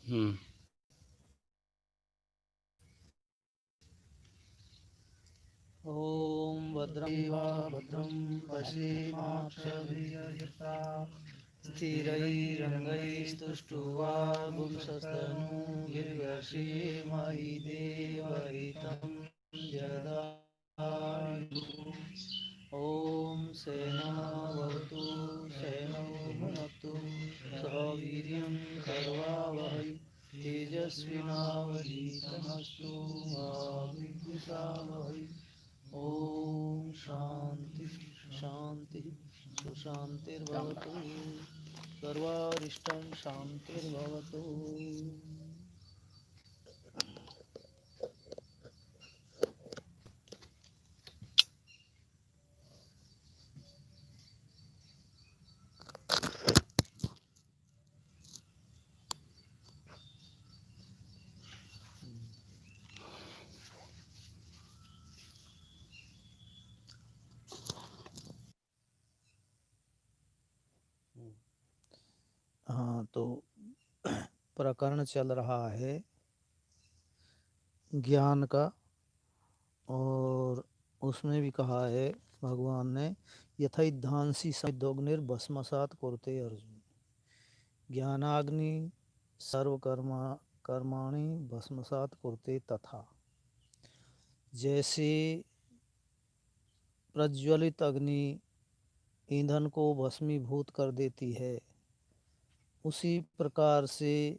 हम्म। ॐ भद्रं वा भद्रं पश्येमाक्षभिर्यजत्रा स्थिरैरङ्गैस्तुष्टुवागुंसस्तनूभिर्व्यसेमहि देवहितं जदायु ॐ सेनावतु सेनौ भुनक्तु सह वीर्यं करवावहै तेजस्विनावधीतमस्तु मा विद्विषावहै ओम शांति शांति सुशांतिर्भवतु सर्वारिष्टं शांतिर्भवतु। हाँ, तो प्रकरण चल रहा है ज्ञान का, और उसमें भी कहा है भगवान ने यथैधांसी समिद्धोग्निर्भस्मसात् कुरुते अर्जुन। ज्ञानाग्नि सर्वकर्मा कर्माणि भस्मसात् कुरुते तथा। जैसे प्रज्वलित अग्नि ईंधन को भस्मीभूत कर देती है, उसी प्रकार से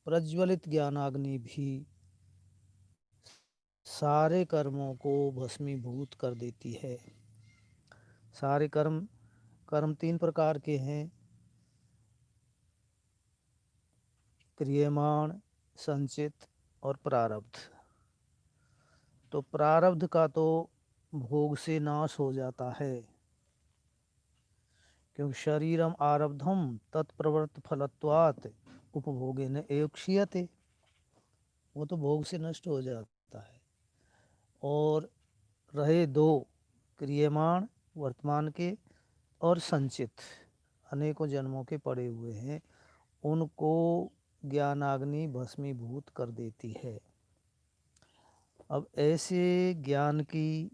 प्रज्वलित ज्ञानाग्नि भी सारे कर्मों को भस्मीभूत कर देती है। सारे कर्म कर्म तीन प्रकार के हैं, क्रियमाण, संचित और प्रारब्ध। तो प्रारब्ध का तो भोग से नाश हो जाता है, क्योंकि शरीरम आरब्धम तत्प्रवृत्त फलत्वात् उपभोगेन एव क्षीयते, वो तो भोग से नष्ट हो जाता है। और रहे दो, क्रियमाण वर्तमान के और संचित अनेकों जन्मों के पड़े हुए हैं, उनको ज्ञानाग्नि भस्मीभूत कर देती है। अब ऐसे ज्ञान की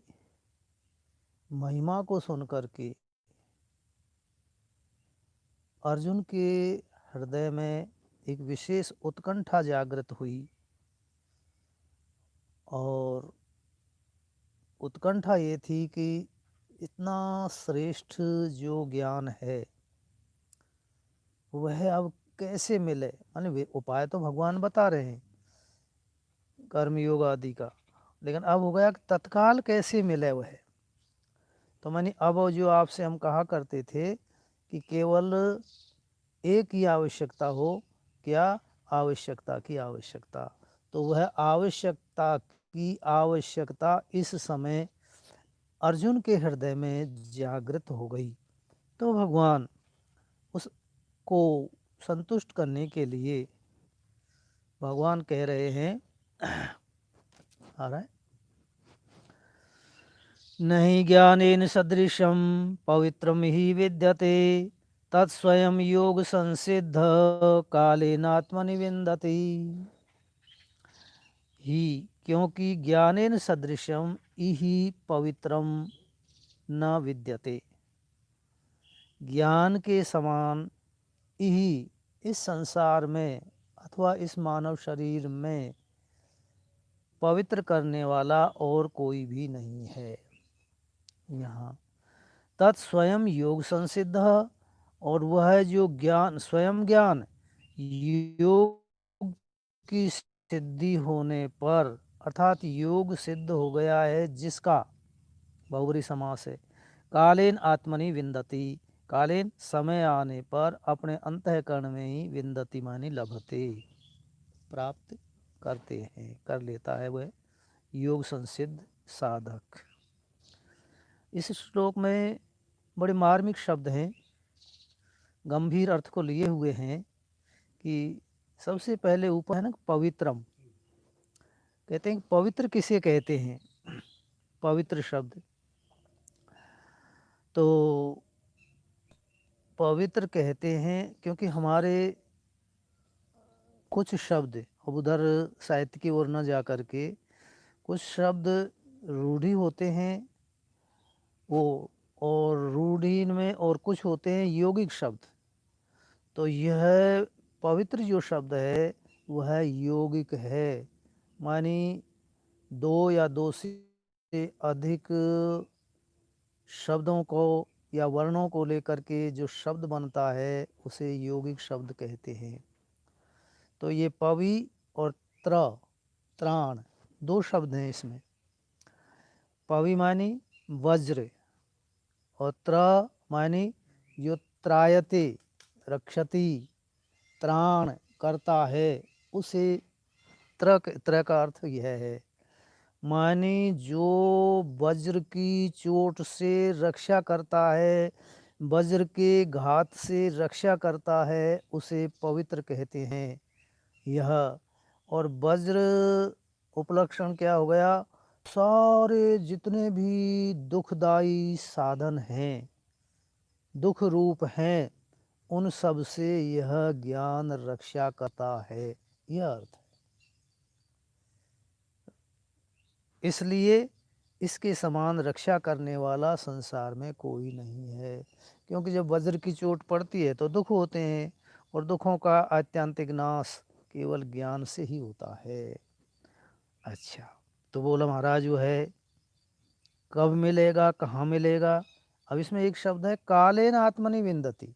महिमा को सुनकर के अर्जुन के हृदय में एक विशेष उत्कंठा जागृत हुई, और उत्कंठा ये थी कि इतना श्रेष्ठ जो ज्ञान है वह अब कैसे मिले। माने उपाय तो भगवान बता रहे हैं कर्मयोग आदि का, लेकिन अब हो गया कि तत्काल कैसे मिले वह। तो मैंने अब जो आपसे हम कहा करते थे कि केवल एक ही आवश्यकता हो, क्या? आवश्यकता की आवश्यकता। तो वह आवश्यकता की आवश्यकता इस समय अर्जुन के हृदय में जागृत हो गई। तो भगवान उसको संतुष्ट करने के लिए भगवान कह रहे हैं, आ रहा है, नहीं ज्ञानेन सदृशं पवित्रम ही विद्यते तत्स्वयं योग संसिद्ध कालेनात्मनि विन्दति ही, क्योंकि ज्ञानेन सदृशम इहि पवित्रम न विद्यते, ज्ञान के समान इहि इस संसार में अथवा इस मानव शरीर में पवित्र करने वाला और कोई भी नहीं है। यहाँ तत्स्वयं योग संसिद्ध, और वह जो ज्ञान स्वयं ज्ञान योग की सिद्धि होने पर, अर्थात योग सिद्ध हो गया है जिसका, बहुब्री समास है, कालीन आत्मनि विन्दति, कालीन समय आने पर अपने अंतःकरण में ही विन्दति मानी लभते, प्राप्त करते हैं, कर लेता है वह योग संसिद्ध साधक। इस श्लोक में बड़े मार्मिक शब्द हैं, गंभीर अर्थ को लिए हुए हैं। कि सबसे पहले ऊपर है ना पवित्रम, कहते हैं पवित्र किसे कहते हैं, पवित्र शब्द। तो पवित्र कहते हैं क्योंकि हमारे कुछ शब्द, अब उधर साहित्य की ओर न जा करके, कुछ शब्द रूढ़ी होते हैं वो, और रूढ़ी में और कुछ होते हैं यौगिक शब्द। तो यह पवित्र जो शब्द है वह यौगिक है, मानी 2 या 2 से अधिक शब्दों को या वर्णों को लेकर के जो शब्द बनता है उसे यौगिक शब्द कहते हैं। तो ये पवि और त्राण 2 शब्द हैं इसमें। पवि मानी वज्र और त्र मानी जो त्रायते रक्षति, त्राण करता है, उसे त्र का अर्थ यह है, मानी जो वज्र की चोट से रक्षा करता है, वज्र के घात से रक्षा करता है, उसे पवित्र कहते हैं यह। और वज्र उपलक्षण क्या हो गया, सारे जितने भी दुखदाई साधन हैं, दुख रूप हैं, उन सब से यह ज्ञान रक्षा करता है, यह अर्थ है। इसलिए इसके समान रक्षा करने वाला संसार में कोई नहीं है, क्योंकि जब वज्र की चोट पड़ती है तो दुख होते हैं, और दुखों का आत्यंतिक नाश केवल ज्ञान से ही होता है। अच्छा, तो बोला महाराज जो है कब मिलेगा, कहाँ मिलेगा। अब इसमें एक शब्द है कालेन आत्मनि विंदति।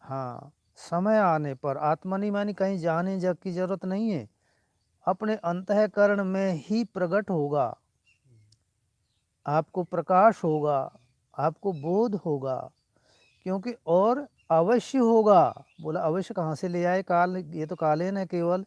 हाँ, समय आने पर, आत्मनि मानी कहीं जाने जग की जरूरत नहीं है, अपने अंतःकरण में ही प्रकट होगा, आपको प्रकाश होगा, आपको बोध होगा, क्योंकि और अवश्य होगा। बोला अवश्य कहाँ से ले आए काल, ये तो कालेन है केवल।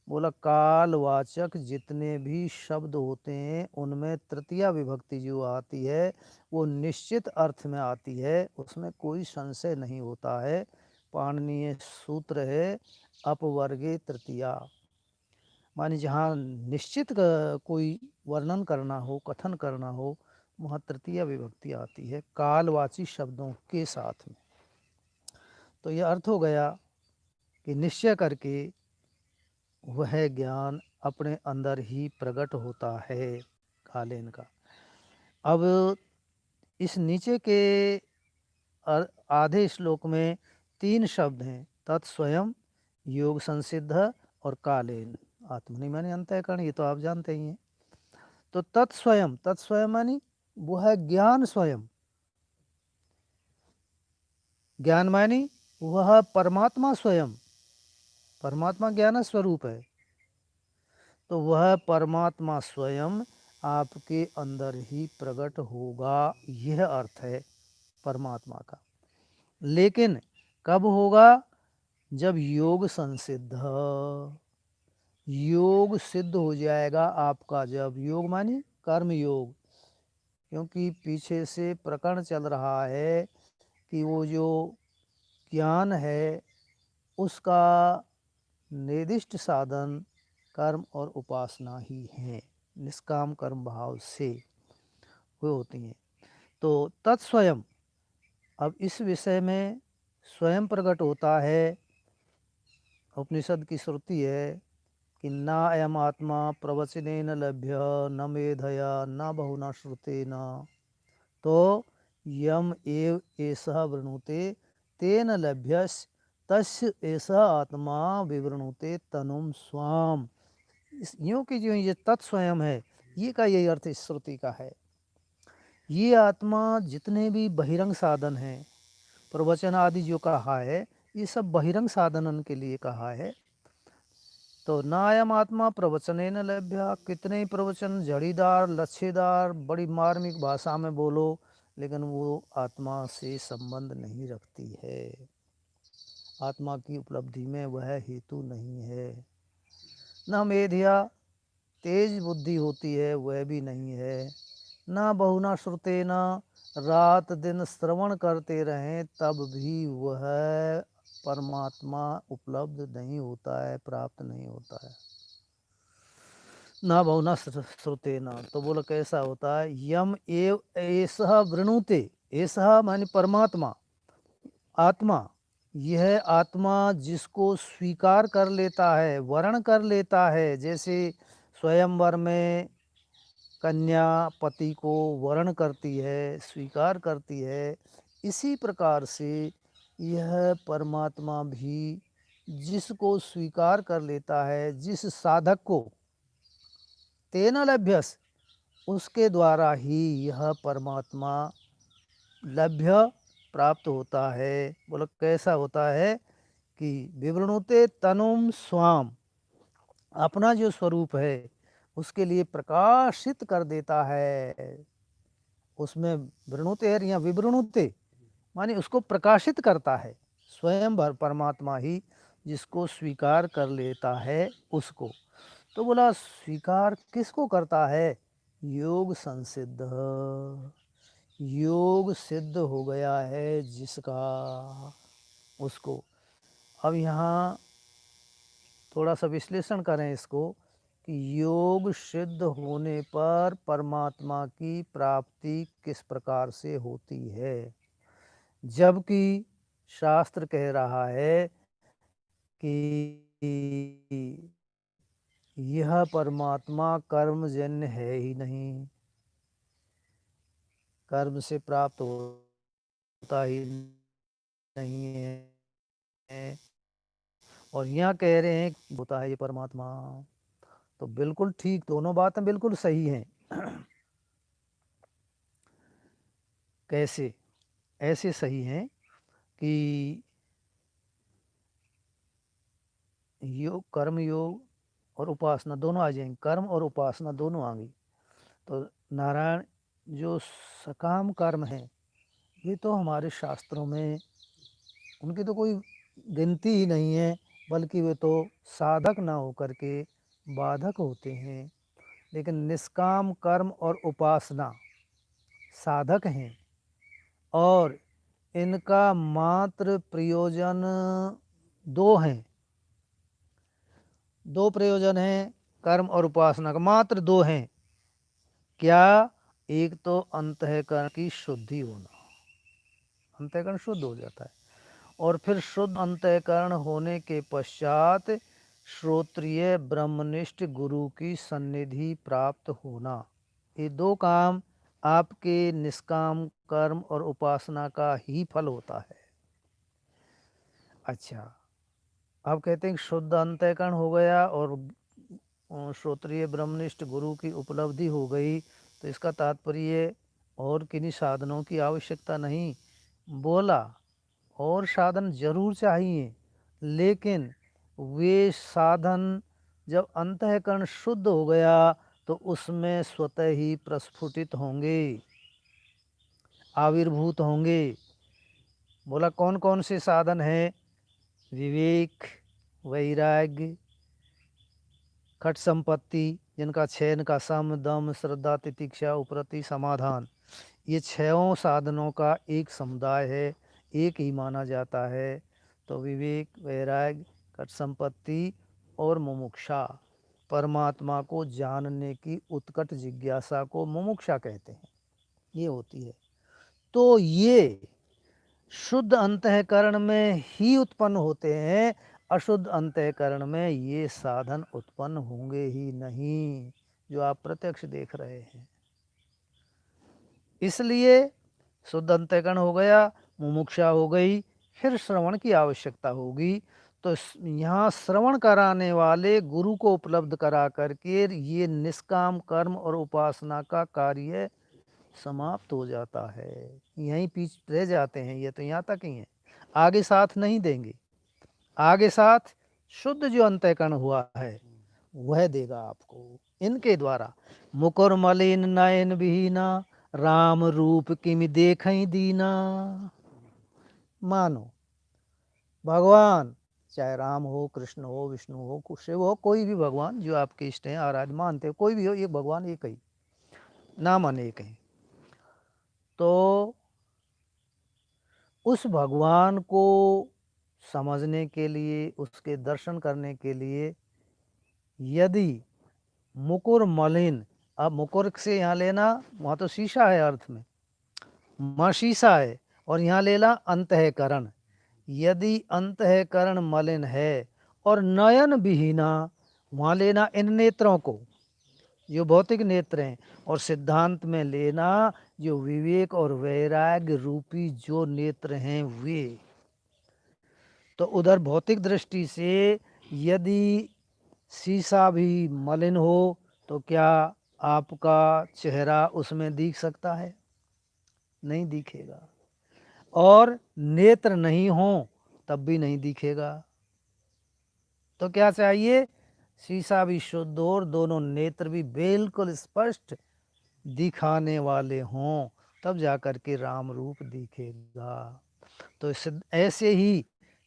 बोला कालवाचक जितने भी शब्द होते हैं उनमें तृतीया विभक्ति जो आती है वो निश्चित अर्थ में आती है, उसमें कोई संशय नहीं होता है। पाणिनीय सूत्र है अपवर्गे तृतीया, माने जहाँ निश्चित कोई वर्णन करना हो, कथन करना हो, वहाँ तृतीया विभक्ति आती है कालवाची शब्दों के साथ में। तो यह अर्थ हो गया कि निश्चय करके वह ज्ञान अपने अंदर ही प्रकट होता है कालेन का। अब इस नीचे के आधे श्लोक में 3 शब्द हैं, तत्स्वयं, योग संसिद्ध और कालेन। आत्मनि मानी अंतःकरण, ये तो आप जानते ही हैं। तो तत्स्वयं, तत्स्वयं मानी वो है ज्ञान स्वयं, ज्ञान मानी वह परमात्मा स्वयं, परमात्मा ज्ञान स्वरूप है, तो वह परमात्मा स्वयं आपके अंदर ही प्रकट होगा, यह अर्थ है परमात्मा का। लेकिन कब होगा, जब योग संसिद्ध, योग सिद्ध हो जाएगा आपका, जब योग मानी कर्म योग, क्योंकि पीछे से प्रकरण चल रहा है कि वो जो ज्ञान है उसका निर्दिष्ट साधन कर्म और उपासना ही है, निष्काम कर्म भाव से वो होती हैं। तो तत्स्वयं, अब इस विषय में स्वयं प्रकट होता है। उपनिषद की श्रुति है कि ना अयम आत्मा प्रवचनेन लभ्य न मेधया न बहुना श्रुतेन, तो यम एव एषः वृणुते तेन लभ्यस् तस्य एषः आत्मा विवृणुते तनुम स्वाम। यूँ कि जो ये तत्स्वयं है, ये का यही अर्थ इस श्रुति का है। ये आत्मा जितने भी बहिरंग साधन हैं, प्रवचन आदि जो कहा है, ये सब बहिरंग साधनन के लिए कहा है। तो नायम आत्मा प्रवचने न लभ्या, कितने प्रवचन जड़ीदार लच्छेदार बड़ी मार्मिक भाषा में बोलो, लेकिन वो आत्मा से संबंध नहीं रखती है, आत्मा की उपलब्धि में वह हेतु नहीं है। न मेधिया, तेज बुद्धि होती है, वह भी नहीं है। न बहुना श्रुते, न रात दिन श्रवण करते रहें तब भी वह परमात्मा उपलब्ध नहीं होता है, प्राप्त नहीं होता है। ना बहुना श्रुते न, तो बोलो कैसा होता है, यम एव ऐसा वृणुते, ऐसा मानी परमात्मा, आत्मा, यह आत्मा जिसको स्वीकार कर लेता है, वर्ण कर लेता है, जैसे स्वयंवर में कन्या पति को वर्ण करती है, स्वीकार करती है, इसी प्रकार से यह परमात्मा भी जिसको स्वीकार कर लेता है, जिस साधक को, तेन लभ्यस, उसके द्वारा ही यह परमात्मा लभ्य प्राप्त होता है। बोलो कैसा होता है कि विवृणुते तनुम स्वाम, अपना जो स्वरूप है उसके लिए प्रकाशित कर देता है। उसमें वृणुते है या विवृणुते माने उसको प्रकाशित करता है। स्वयं भर परमात्मा ही जिसको स्वीकार कर लेता है उसको। तो बोला स्वीकार किसको करता है? योग संसिद्ध, योग सिद्ध हो गया है जिसका, उसको। अब यहाँ थोड़ा सा विश्लेषण करें इसको कि योग सिद्ध होने पर परमात्मा की प्राप्ति किस प्रकार से होती है, जबकि शास्त्र कह रहा है कि यह परमात्मा कर्मजन्य है ही नहीं, कर्म से प्राप्त होता ही नहीं है, और यहाँ कह रहे हैं होता है ये परमात्मा। तो बिल्कुल ठीक, दोनों बातें बिल्कुल सही हैं। कैसे? ऐसे सही हैं कि योग, कर्म योग और उपासना दोनों आ जाएंगे, कर्म और उपासना दोनों आ गई। तो नारायण जो सकाम कर्म है ये तो हमारे शास्त्रों में उनकी तो कोई गिनती ही नहीं है, बल्कि वे तो साधक ना होकर के बाधक होते हैं। लेकिन निष्काम कर्म और उपासना साधक हैं, और इनका मात्र प्रयोजन दो हैं, दो प्रयोजन हैं कर्म और उपासना का, मात्र दो हैं। क्या? एक तो अंतःकरण की शुद्धि होना, अंतःकरण शुद्ध हो जाता है, और फिर शुद्ध अंतःकरण होने के पश्चात श्रोत्रिय ब्रह्मनिष्ठ गुरु की सन्निधि प्राप्त होना। ये दो काम आपके निष्काम कर्म और उपासना का ही फल होता है। अच्छा, अब कहते हैं कि शुद्ध अंतःकरण हो गया और श्रोत्रिय ब्रह्मनिष्ठ गुरु की उपलब्धि हो गई, तो इसका तात्पर्य और किन्हीं साधनों की आवश्यकता नहीं। बोला और साधन जरूर चाहिए, लेकिन वे साधन जब अंतःकरण शुद्ध हो गया तो उसमें स्वतः ही प्रस्फुटित होंगे, आविर्भूत होंगे। बोला कौन कौन से साधन हैं? विवेक, वैराग्य, खट संपत्ति, जिनका छह का सम दम श्रद्धा तितिक्षा उपरति समाधान, ये छहों साधनों का एक समुदाय है, एक ही माना जाता है। तो विवेक, वैराग्य, खट संपत्ति और मुमुक्षा, परमात्मा को जानने की उत्कट जिज्ञासा को मुमुक्षा कहते हैं, ये होती है। तो ये शुद्ध अंतःकरण में ही उत्पन्न होते हैं, अशुद्ध अंतःकरण में ये साधन उत्पन्न होंगे ही नहीं, जो आप प्रत्यक्ष देख रहे हैं। इसलिए शुद्ध अंतःकरण हो गया, मुमुक्षा हो गई, फिर श्रवण की आवश्यकता होगी। तो यहाँ श्रवण कराने वाले गुरु को उपलब्ध करा करके ये निष्काम कर्म और उपासना का कार्य समाप्त हो जाता है। यहीं पीछे रह जाते हैं, ये तो यहाँ तक ही है, आगे साथ नहीं देंगे। आगे साथ शुद्ध जो अंतःकरण हुआ है वह देगा आपको इनके द्वारा। मुकुर मलिन नयन विहीना, राम रूप किमि देखई दीना। मानो भगवान, चाहे राम हो, कृष्ण हो, विष्णु हो, शिव हो, कोई भी भगवान जो आपके इष्ट हैं, आराध्य मानते हो, कोई भी हो, एक भगवान एक ही, नाम अनेक हैं। तो उस भगवान को समझने के लिए, उसके दर्शन करने के लिए यदि मुकुर मलिन, अब मुकुर से यहाँ लेना, वहाँ तो शीशा है अर्थ में, माँ शीशा है, और यहाँ लेना अंतःकरण, यदि अंतःकरण मलिन है और नयन विहीना, वहाँ लेना इन नेत्रों को जो भौतिक नेत्र हैं, और सिद्धांत में लेना जो विवेक और वैराग्य रूपी जो नेत्र हैं वे। तो उधर भौतिक दृष्टि से यदि शीशा भी मलिन हो तो क्या आपका चेहरा उसमें दिख सकता है? नहीं दिखेगा। और नेत्र नहीं हो तब भी नहीं दिखेगा। तो क्या चाहिए? शीशा भी शुद्ध हो और दोनों नेत्र भी बिल्कुल स्पष्ट दिखाने वाले हों, तब जाकर के राम रूप दिखेगा। तो ऐसे ही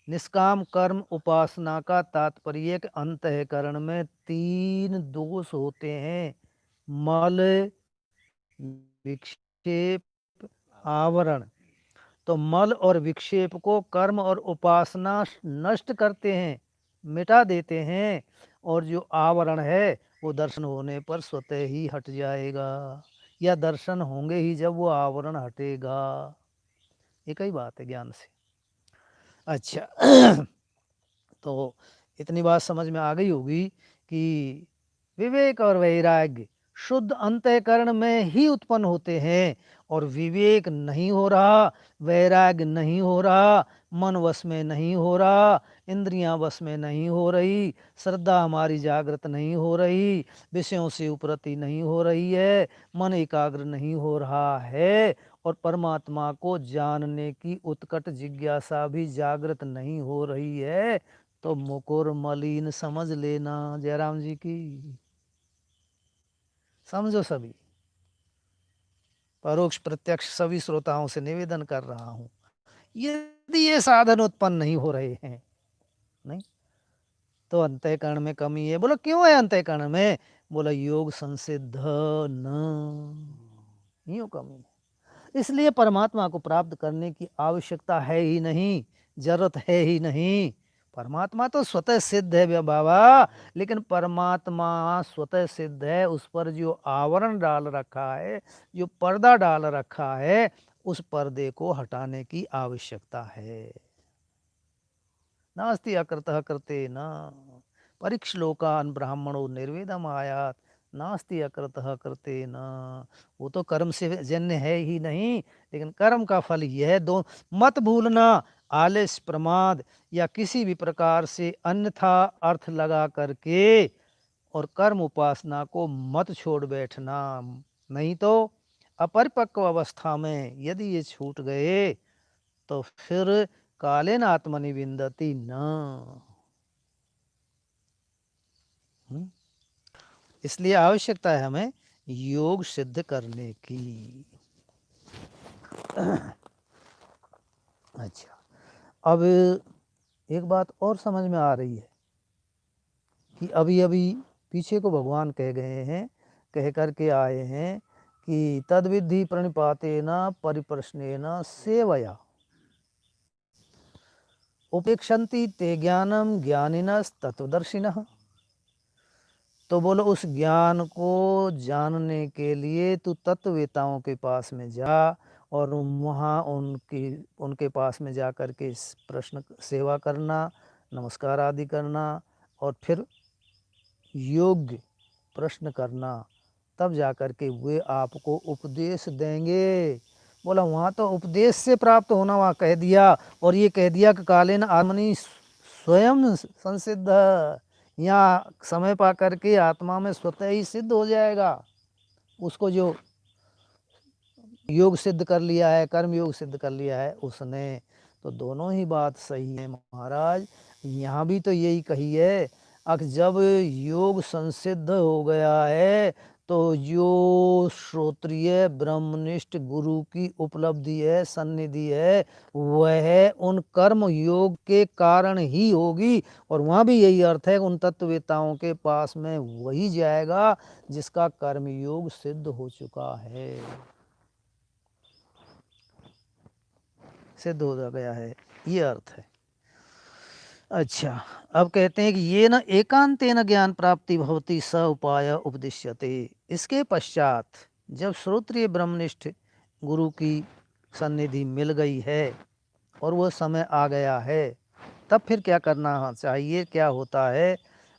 निष्काम कर्म उपासना का तात्पर्य कि अंतःकरण में 3 दोष होते हैं: मल, विक्षेप, आवरण। तो मल और विक्षेप को कर्म और उपासना नष्ट करते हैं, मिटा देते हैं, और जो आवरण है वो दर्शन होने पर स्वतः ही हट जाएगा, या दर्शन होंगे ही जब वो आवरण हटेगा। एक ही बात है ज्ञान से। अच्छा तो इतनी बात समझ में आ गई होगी कि विवेक और वैराग्य शुद्ध अंतःकरण में ही उत्पन्न होते हैं, और विवेक नहीं हो रहा, वैराग्य नहीं हो रहा, मन वश में नहीं हो रहा, इंद्रियां वश में नहीं हो रही, श्रद्धा हमारी जागृत नहीं हो रही, विषयों से उपरति नहीं हो रही है, मन एकाग्र नहीं हो रहा है, और परमात्मा को जानने की उत्कट जिज्ञासा भी जागृत नहीं हो रही है, तो मुकुर मलिन समझ लेना। जयराम जी की समझो सभी, परोक्ष प्रत्यक्ष सभी श्रोताओं से निवेदन कर रहा हूं, यदि ये साधन उत्पन्न नहीं हो रहे हैं, नहीं तो अंतःकरण में कमी है। बोलो क्यों है अंतःकरण में? बोला योग संसिद्ध न, यूं कमी है। इसलिए परमात्मा को प्राप्त करने की आवश्यकता है ही नहीं, जरूरत है ही नहीं। परमात्मा तो स्वतः सिद्ध है बाबा, लेकिन परमात्मा स्वतः सिद्ध है, उस पर जो आवरण डाल रखा है, जो पर्दा डाल रखा है, उस पर्दे को हटाने की आवश्यकता है। नास्ति अकृतः कृते न परिक्श्लोकान ब्राह्मणो निर्वेदम आयात, नास्ति अकृतः कृते न। वो तो कर्म से जन्य है ही नहीं, लेकिन कर्म का फल यह दो मत भूलना, आलस्य, प्रमाद या किसी भी प्रकार से अन्यथा अर्थ लगा करके और कर्म उपासना को मत छोड़ बैठना। नहीं तो अपरिपक्व अवस्था में यदि ये छूट गए तो फिर कालेन आत्मनि विन्दति न। इसलिए आवश्यकता है हमें योग सिद्ध करने की। अच्छा, अब एक बात और समझ में आ रही है कि अभी अभी पीछे को भगवान कह गए हैं, कह करके आए हैं कि तद्विधि प्रणिपातेन परिप्रश्नेन सेवया उपेक्षन्ति ते ज्ञानम ज्ञानिनस् तत्वदर्शिनः। तो बोलो उस ज्ञान को जानने के लिए तू तत्ववेताओं के पास में जा, और वहाँ उनके पास में जा कर के प्रश्न सेवा करना, नमस्कार आदि करना, और फिर योग्य प्रश्न करना, तब जा कर के वे आपको उपदेश देंगे। बोला वहाँ तो उपदेश से प्राप्त होना वहाँ कह दिया, और ये कह दिया कि कालीन आत्मनि स्वयं संसिद्ध, यहाँ समय पा करके आत्मा में स्वतः ही सिद्ध हो जाएगा। उसको जो योग सिद्ध कर लिया है, कर्म योग सिद्ध कर लिया है उसने। तो दोनों ही बात सही है महाराज। यहाँ भी तो यही कही है, जब योग संसिद्ध हो गया है तो जो श्रोत्रिय ब्रह्मनिष्ठ गुरु की उपलब्धि है, सन्निधि है, वह उन कर्म योग के कारण ही होगी। और वहाँ भी यही अर्थ है, उन तत्ववेताओं के पास में वही जाएगा जिसका कर्म योग सिद्ध हो चुका है, सिद्ध हो गया है, ये अर्थ है। अच्छा, अब कहते हैं कि ये न एकांतेन ज्ञान प्राप्ति भवति स उपाय उपदिश्यते। इसके पश्चात जब श्रोत्रिय ब्रह्मनिष्ठ गुरु की सन्निधि मिल गई है, और वो समय आ गया है, तब फिर क्या करना चाहिए, क्या होता है?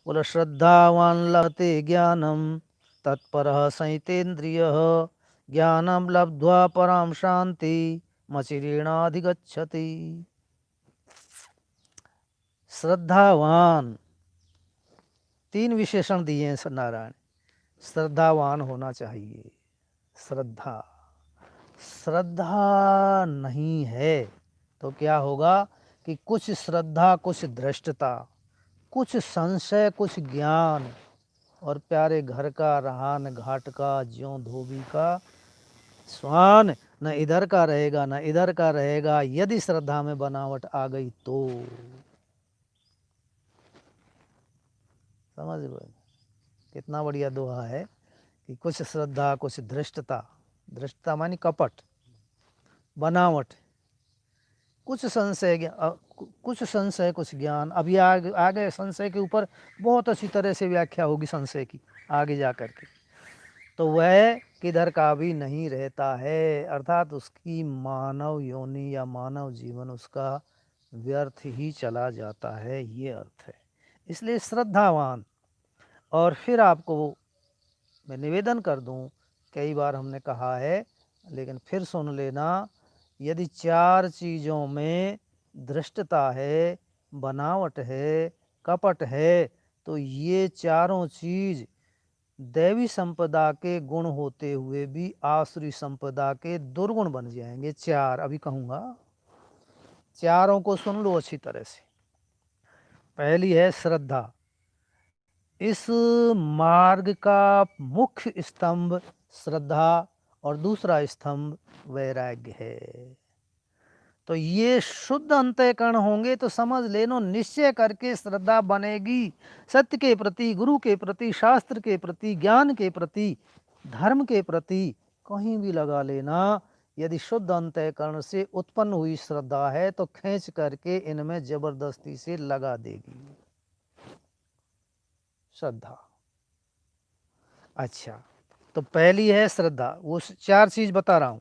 बोला श्रद्धावान लभते ज्ञानम तत्परः संयतेन्द्रियः ज्ञानम लब्ध्वा पराम शांति मचिरेणाधिगच्छति। श्रद्धावान, तीन विशेषण दिए हैं नारायण। श्रद्धावान होना चाहिए। श्रद्धा, श्रद्धा नहीं है तो क्या होगा कि कुछ श्रद्धा, कुछ धृष्टता, कुछ संशय, कुछ ज्ञान, और प्यारे घर का रहान घाट का ज्यों धोबी का स्वान, न इधर का रहेगा न इधर का रहेगा। यदि श्रद्धा में बनावट आ गई तो समझ गए। कितना बढ़िया दोहा है कि कुछ श्रद्धा, कुछ धृष्टता, धृष्टता मानी कपट, बनावट, कुछ संशय, कुछ संशय, कुछ ज्ञान। अभी आगे संशय के ऊपर बहुत अच्छी तरह से व्याख्या होगी संशय की आगे जा कर के। तो वह किधर का भी नहीं रहता है, अर्थात उसकी मानव योनि या मानव जीवन उसका व्यर्थ ही चला जाता है, ये अर्थ है। इसलिए श्रद्धावान। और फिर आपको मैं निवेदन कर दूं, कई बार हमने कहा है लेकिन फिर सुन लेना, यदि चार चीज़ों में धृष्टता है, बनावट है, कपट है, तो ये चारों चीज़ दैवी संपदा के गुण होते हुए भी आसुरी संपदा के दुर्गुण बन जाएंगे। चार अभी कहूँगा, चारों को सुन लो अच्छी तरह से। पहली है श्रद्धा। इस मार्ग का मुख्य स्तंभ श्रद्धा और दूसरा स्तंभ वैराग्य है। तो ये शुद्ध अंतःकरण होंगे तो समझ लेनो, निश्चय करके श्रद्धा बनेगी सत्य के प्रति, गुरु के प्रति, शास्त्र के प्रति, ज्ञान के प्रति, धर्म के प्रति। कहीं भी लगा लेना, यदि शुद्ध अंतःकरण से उत्पन्न हुई श्रद्धा है तो खींच करके इनमें जबरदस्ती से लगा देगी श्रद्धा। अच्छा, तो पहली है श्रद्धा, वो चार चीज बता रहा हूं।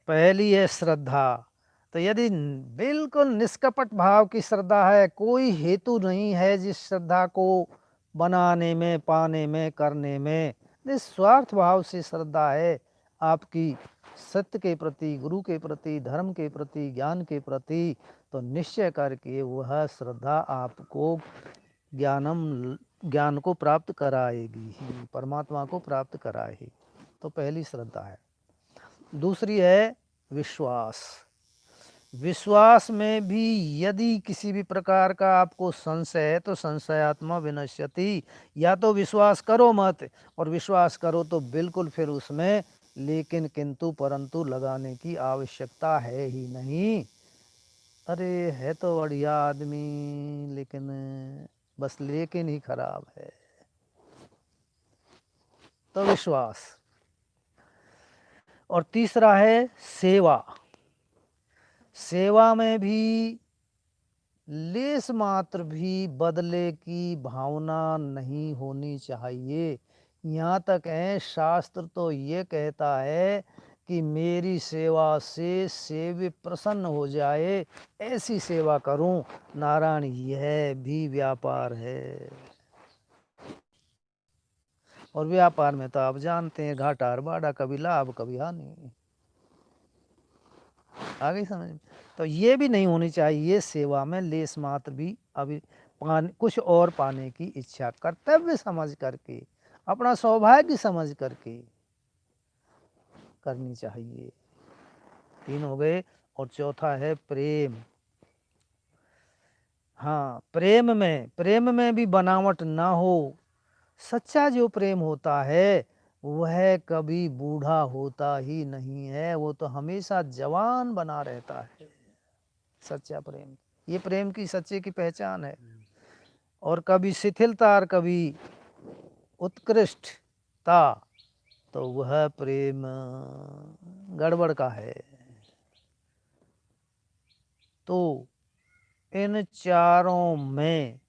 पहली है श्रद्धा। तो यदि बिल्कुल निष्कपट भाव की श्रद्धा है, कोई हेतु नहीं है जिस श्रद्धा को बनाने में, पाने में, करने में, निस्वार्थ भाव से श्रद्धा है आपकी सत्य के प्रति, गुरु के प्रति, धर्म के प्रति, ज्ञान के प्रति, तो निश्चय करके वह श्रद्धा आपको ज्ञान को प्राप्त कराएगी ही, परमात्मा को प्राप्त कराएगी। तो पहली श्रद्धा है। दूसरी है विश्वास। विश्वास में भी यदि किसी भी प्रकार का आपको संशय है तो संशयात्मा विनश्यति, या तो विश्वास करो मत, और विश्वास करो तो बिल्कुल फिर उसमें लेकिन किंतु परंतु लगाने की आवश्यकता है ही नहीं। अरे है तो बढ़िया आदमी लेकिन बस लेकिन ही खराब है, तो विश्वास। और तीसरा है सेवा। सेवा में भी लेस मात्र भी बदले की भावना नहीं होनी चाहिए। यहाँ तक है शास्त्र तो ये कहता है कि मेरी सेवा से सेव्य प्रसन्न हो जाए, ऐसी सेवा करूं। नारायण, यह भी व्यापार है। और व्यापार में तो आप जानते हैं घाटा और बाड़ा, कभी लाभ कभी हानि। आ गई समझ में? तो ये भी नहीं होनी चाहिए सेवा में लेस मात्र भी अभी कुछ और पाने की इच्छा, कर्तव्य समझ करके, अपना सौभाग्य समझ करके करनी चाहिए। तीन हो गए। और चौथा है प्रेम। हाँ, प्रेम में भी बनावट ना हो। सच्चा जो प्रेम होता है वह कभी बूढ़ा होता ही नहीं है, वो तो हमेशा जवान बना रहता है। सच्चा प्रेम, ये प्रेम की सच्चे की पहचान है। और कभी शिथिलता और कभी उत्कृष्टता, तो वह प्रेम गड़बड़ का है। तो इन चारों में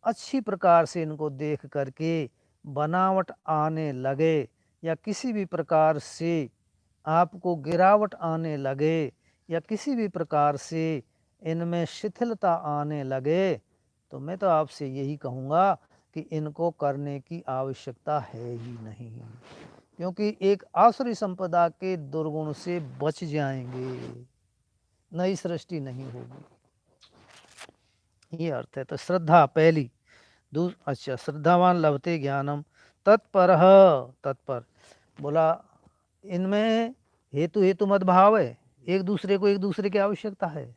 अच्छी प्रकार से इनको देख करके बनावट आने लगे या किसी भी प्रकार से आपको गिरावट आने लगे या किसी भी प्रकार से इनमें शिथिलता आने लगे तो मैं तो आपसे यही कहूँगा कि इनको करने की आवश्यकता है ही नहीं, क्योंकि एक आसुरी संपदा के दुर्गुण से बच जाएंगे, नई सृष्टि नहीं होगी। ये अर्थ है। तो श्रद्धा पहली। अच्छा, श्रद्धावान लभते ज्ञानम तत्पर। तत्पर बोला इनमें हेतु हेतु मत भाव है, एक दूसरे को एक दूसरे की आवश्यकता है।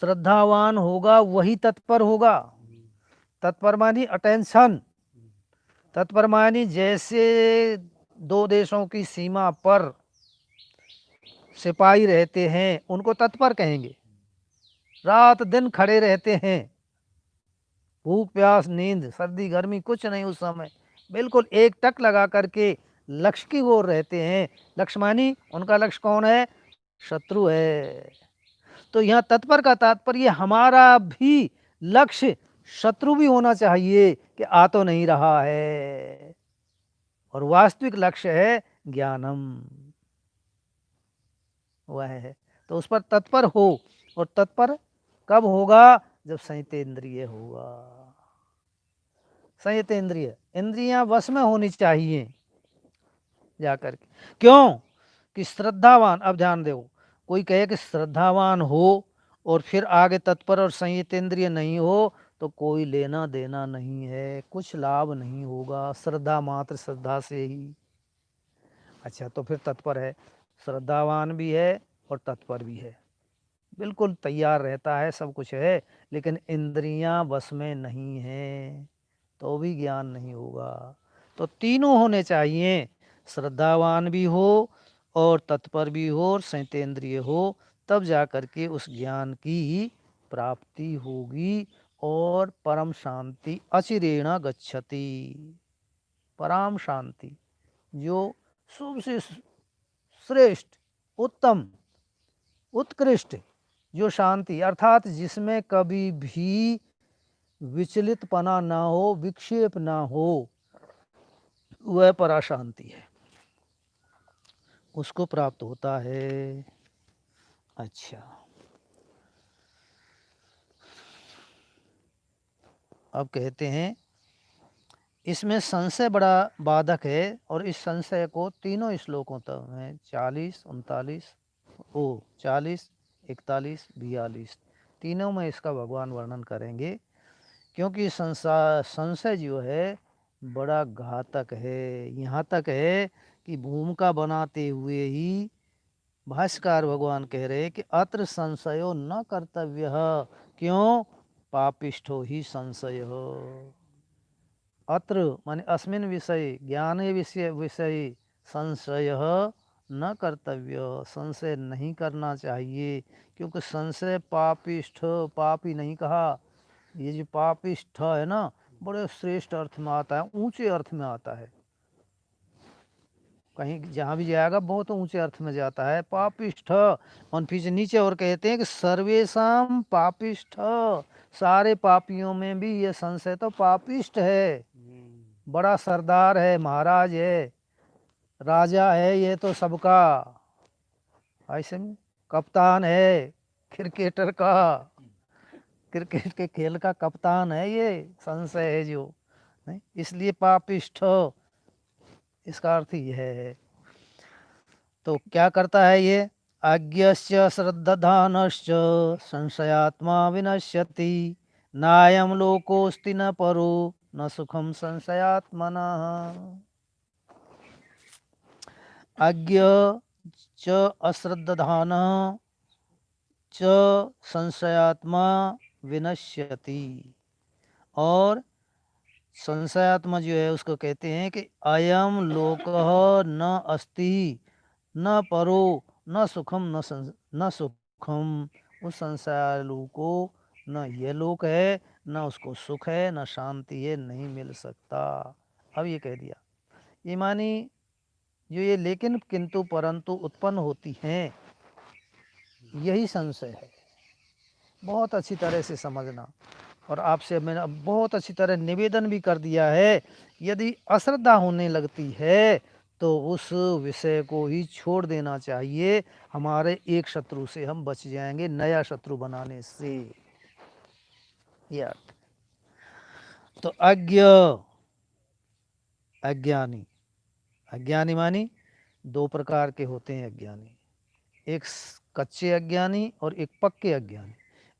श्रद्धावान होगा वही तत्पर होगा। तत्पर मानी अटेंशन। तत्पर मानी जैसे दो देशों की सीमा पर सिपाही रहते हैं उनको तत्पर कहेंगे, रात दिन खड़े रहते हैं, भूख प्यास नींद सर्दी गर्मी कुछ नहीं, उस समय बिल्कुल एक टक लगा करके लक्ष्य की ओर रहते हैं। लक्ष्य मानी उनका लक्ष्य कौन है? शत्रु है। तो यहाँ तत्पर का तात्पर्य हमारा भी लक्ष्य शत्रु भी होना चाहिए कि आ तो नहीं रहा है, और वास्तविक लक्ष्य है ज्ञानम, वह है। तो उस पर तत्पर हो, और तत्पर कब होगा? जब संयतेंद्रिय होगा। संयतेंद्रिय, इंद्रियां वश में होनी चाहिए जाकर के। क्यों कि श्रद्धावान, अब ध्यान दो, कोई कहे कि श्रद्धावान हो और फिर आगे तत्पर और संयतेंद्रिय नहीं हो तो कोई लेना देना नहीं है, कुछ लाभ नहीं होगा, श्रद्धा मात्र श्रद्धा से ही। अच्छा, तो फिर तत्पर है, श्रद्धावान भी है और तत्पर भी है, बिल्कुल तैयार रहता है, सब कुछ है, लेकिन इंद्रियां बस में नहीं है तो भी ज्ञान नहीं होगा। तो तीनों होने चाहिए, श्रद्धावान भी हो और तत्पर भी हो और संयतेंद्रिय हो, तब जा करके उस ज्ञान की प्राप्ति होगी और परम शांति अचिरेण गच्छति। परम शांति, जो शुभ से श्रेष्ठ उत्तम उत्कृष्ट जो शांति, अर्थात जिसमें कभी भी विचलितपना ना हो, विक्षेप ना हो, वह पराशांति है, उसको प्राप्त होता है। अच्छा, अब कहते हैं इसमें संशय बड़ा बाधक है, और इस संशय को तीनों श्लोकों तक में 40, 39, 40, 41, 42 तीनों में इसका भगवान वर्णन करेंगे, क्योंकि संशय जो है बड़ा घातक है। यहाँ तक है कि भूमिका बनाते हुए ही भाष्यकार भगवान कह रहे हैं कि अत्र संशयो न कर्तव्य। क्यों? पापिष्ठो ही संशय। अत्र माने अस्मिन विषय, ज्ञाने विषय संशय न कर्तव्य, संशय नहीं करना चाहिए, क्योंकि संशय पापिष्ठ, पापी नहीं कहा, ये जो पापिष्ठ है ना, बड़े श्रेष्ठ अर्थ में आता है, ऊंचे अर्थ में आता है, कहीं जहाँ भी जाएगा बहुत ऊंचे अर्थ में जाता है पापिष्ठ। और फिर नीचे और कहते हैं कि सर्वेशम पापिष्ठ, सारे पापियों में भी ये संशय तो पापिष्ठ है, बड़ा सरदार है, महाराज है, राजा है, ये तो सबका ऐसे में कप्तान है, क्रिकेटर का, क्रिकेट के खेल का कप्तान है, ये संशय है जो नहीं, इसलिए पापिष्ठ, इसका अर्थ यह है। तो क्या करता है ये? अज्ञस्य श्रद्धानश्च संशयात्मा विनश्यति, नायम लोकोस्ति न परो न सुखम संशयात्मनः। अज्ञ च अश्रद्धानः च संशयात्मा विनश्यति, और संशयात्मा जो है उसको कहते हैं कि अयम लोकः न अस्ति न परो न सुखम न सुखम, उस संसारू को न ये लोक है, न उसको सुख है, न शांति है, नहीं मिल सकता। अब ये कह दिया, ये मानी जो ये लेकिन किंतु परंतु उत्पन्न होती हैं, यही संशय है। बहुत अच्छी तरह से समझना, और आपसे मैंने बहुत अच्छी तरह निवेदन भी कर दिया है, यदि अश्रद्धा होने लगती है तो उस विषय को ही छोड़ देना चाहिए। हमारे एक शत्रु से हम बच जाएंगे नया शत्रु बनाने से। यार तो अज्ञानी अज्ञानी मानी दो प्रकार के होते हैं अज्ञानी, एक कच्चे अज्ञानी और एक पक्के अज्ञानी,